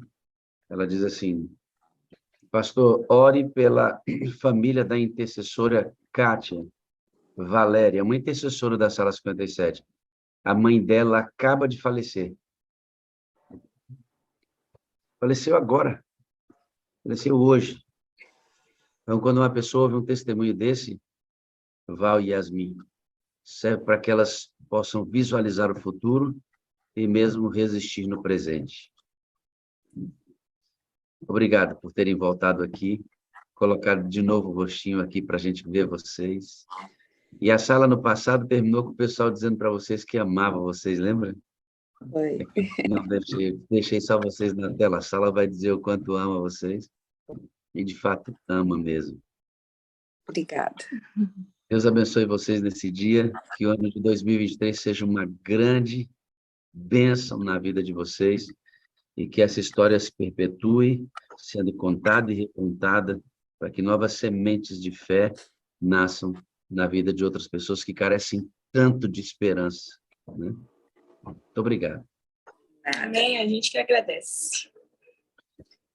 Ela diz assim, pastor, ore pela família da intercessora Kátia Valéria, uma intercessora da sala 57. A mãe dela acaba de falecer. Faleceu agora. Faleceu hoje. Então, quando uma pessoa ouve um testemunho desse, Val e Yasmin, serve para que elas possam visualizar o futuro e mesmo resistir no presente. Obrigado por terem voltado aqui, colocado de novo o rostinho aqui para a gente ver vocês. E a sala no passado terminou com o pessoal dizendo para vocês que amava vocês, lembra? Foi. Não, deixei só vocês na tela. A sala vai dizer o quanto ama vocês. E, de fato, ama mesmo. Obrigada. Deus abençoe vocês nesse dia. Que o ano de 2023 seja uma grande bênção na vida de vocês e que essa história se perpetue, sendo contada e recontada, para que novas sementes de fé nasçam na vida de outras pessoas que carecem tanto de esperança, né? Muito obrigado. Amém, a gente que agradece.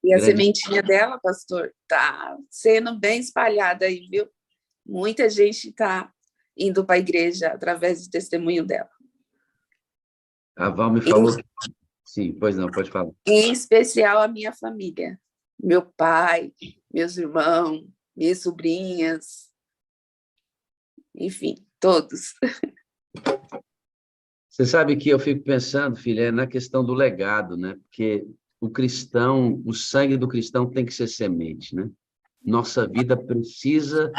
E a Grande. sementinha dela, pastor, está sendo bem espalhada aí, viu? Muita gente está indo para a igreja através do testemunho dela. A Val me falou... Sim, pois não, pode falar. Em especial a minha família. Meu pai, meus irmãos, minhas sobrinhas, enfim, todos. Você sabe que eu fico pensando, filha, na questão do legado, né? Porque o cristão, o sangue do cristão tem que ser semente, né? Nossa vida precisa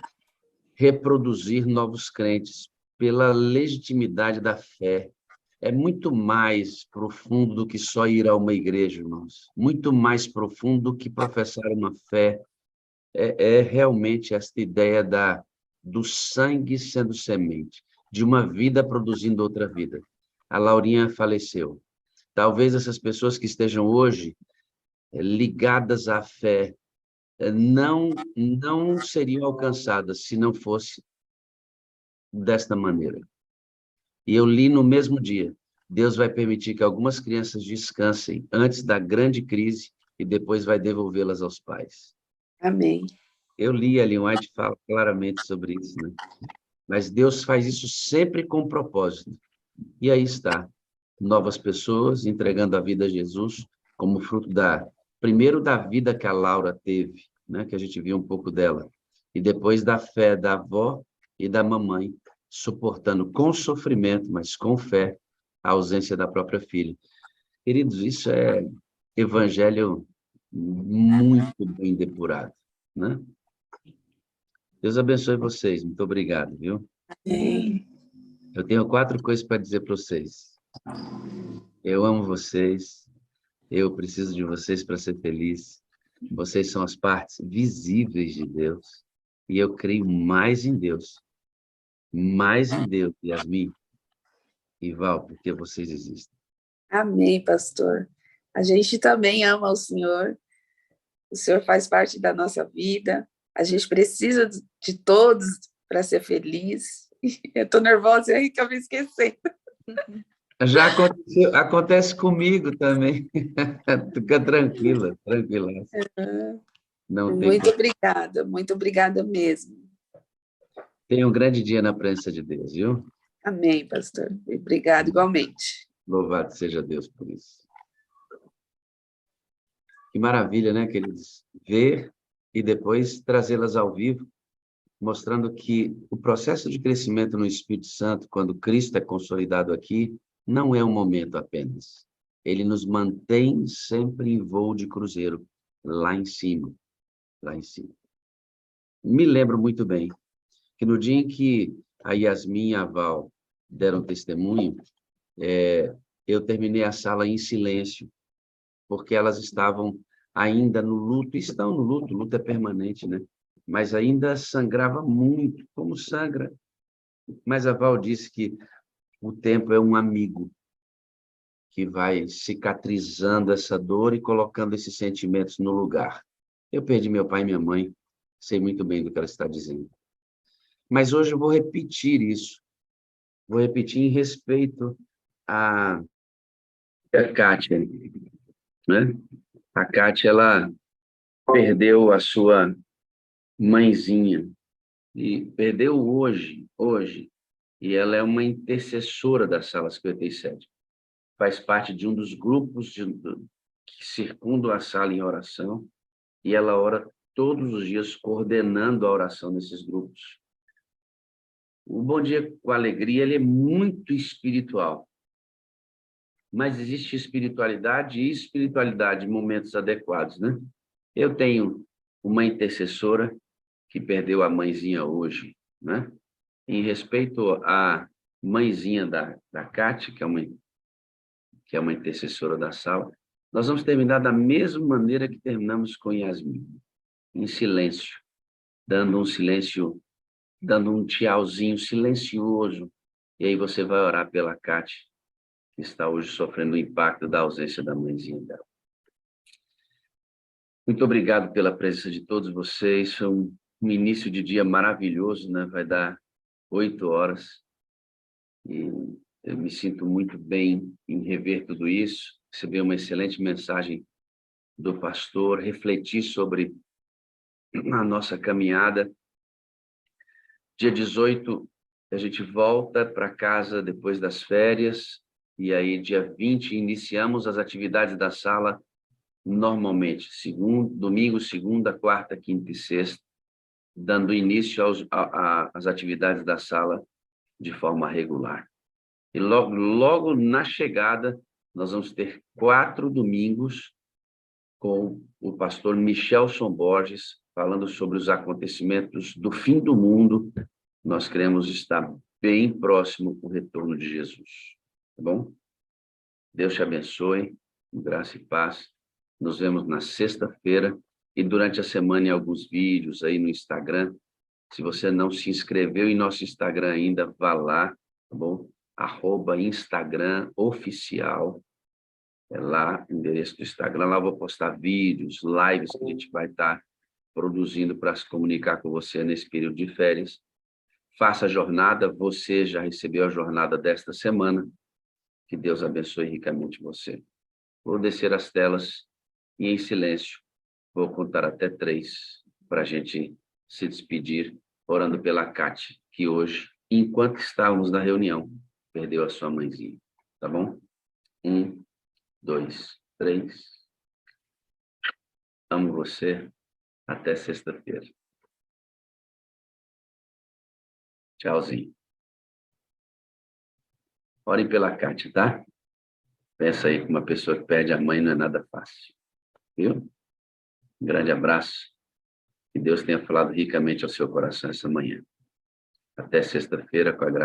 reproduzir novos crentes pela legitimidade da fé. É muito mais profundo do que só ir a uma igreja, irmãos. Muito mais profundo do que professar uma fé. É realmente esta ideia do sangue sendo semente, de uma vida produzindo outra vida. A Laurinha faleceu. Talvez essas pessoas que estejam hoje ligadas à fé, não seriam alcançadas se não fosse desta maneira. E eu li no mesmo dia, Deus vai permitir que algumas crianças descansem antes da grande crise e depois vai devolvê-las aos pais. Amém. Eu li, Ellen White fala claramente sobre isso, né? Mas Deus faz isso sempre com propósito. E aí está, novas pessoas entregando a vida a Jesus como fruto primeiro da vida que a Laura teve, né? Que a gente viu um pouco dela, e depois da fé da avó e da mamãe, suportando com sofrimento, mas com fé, a ausência da própria filha. Queridos, isso é evangelho muito bem depurado, né? Deus abençoe vocês. Muito obrigado, viu? Amém. Eu tenho 4 coisas para dizer para vocês. Eu amo vocês. Eu preciso de vocês para ser feliz. Vocês são as partes visíveis de Deus. E eu creio mais em Deus. Mais em Deus, Yasmin e Val, porque vocês existem. Amém, pastor. A gente também ama o Senhor. O Senhor faz parte da nossa vida. A gente precisa de todos para ser feliz. Eu estou nervosa aí que eu me esqueci. Já acontece comigo também. Fica tranquila. Não tem Muito obrigada mesmo. Tenha um grande dia na presença de Deus, viu? Amém, pastor. Obrigado, igualmente. Louvado seja Deus por isso. Que maravilha, né, queridos? Ver e depois trazê-las ao vivo, mostrando que o processo de crescimento no Espírito Santo, quando Cristo é consolidado aqui, não é um momento apenas. Ele nos mantém sempre em voo de cruzeiro, lá em cima. Me lembro muito bem que no dia em que a Yasmin e a Val deram testemunho, eu terminei a sala em silêncio, porque elas estavam ainda no luto, estão no luto, o luto é permanente, né? Mas ainda sangrava muito, como sangra. Mas a Val disse que o tempo é um amigo que vai cicatrizando essa dor e colocando esses sentimentos no lugar. Eu perdi meu pai e minha mãe, sei muito bem do que ela está dizendo. Mas hoje eu vou repetir isso. Vou repetir em respeito a Kátia, né? A Kátia, ela perdeu a sua mãezinha, e perdeu hoje, e ela é uma intercessora da Sala 57. Faz parte de um dos grupos que circundam a sala em oração, e ela ora todos os dias coordenando a oração nesses grupos. O Bom Dia com Alegria, ele é muito espiritual, mas existe espiritualidade e espiritualidade em momentos adequados, né? Eu tenho uma intercessora que perdeu a mãezinha hoje, né? Em respeito à mãezinha da Kátia, que é uma intercessora da sala, nós vamos terminar da mesma maneira que terminamos com Yasmin, em silêncio, dando um tchauzinho silencioso, e aí você vai orar pela Kátia, que está hoje sofrendo o impacto da ausência da mãezinha dela. Muito obrigado pela presença de todos vocês. Foi um início de dia maravilhoso, né? Vai dar 8 horas. E eu me sinto muito bem em rever tudo isso. Receber uma excelente mensagem do pastor, refletir sobre a nossa caminhada. Dia 18, a gente volta para casa depois das férias. E aí, dia 20, iniciamos as atividades da sala normalmente, domingo, segunda, quarta, quinta e sexta, dando início às atividades da sala de forma regular. E logo na chegada, nós vamos ter 4 domingos com o pastor Michelson Borges, falando sobre os acontecimentos do fim do mundo. Nós queremos estar bem próximo com o retorno de Jesus. Tá bom? Deus te abençoe, graça e paz. Nos vemos na sexta-feira e durante a semana em alguns vídeos aí no Instagram. Se você não se inscreveu em nosso Instagram ainda, vá lá, tá bom? @Instagram oficial. É lá o endereço do Instagram. Lá eu vou postar vídeos, lives que a gente vai estar produzindo para se comunicar com você nesse período de férias. Faça a jornada, você já recebeu a jornada desta semana. Que Deus abençoe ricamente você. Vou descer as telas e, em silêncio, vou contar até 3 para a gente se despedir, orando pela Cátia, que hoje, enquanto estávamos na reunião, perdeu a sua mãezinha. Tá bom? 1, 2, 3. Amo você. Até sexta-feira. Tchauzinho. Orem pela Cátia, tá? Pensa aí que uma pessoa que perde a mãe não é nada fácil. Viu? Um grande abraço. Que Deus tenha falado ricamente ao seu coração essa manhã. Até sexta-feira, com a graça.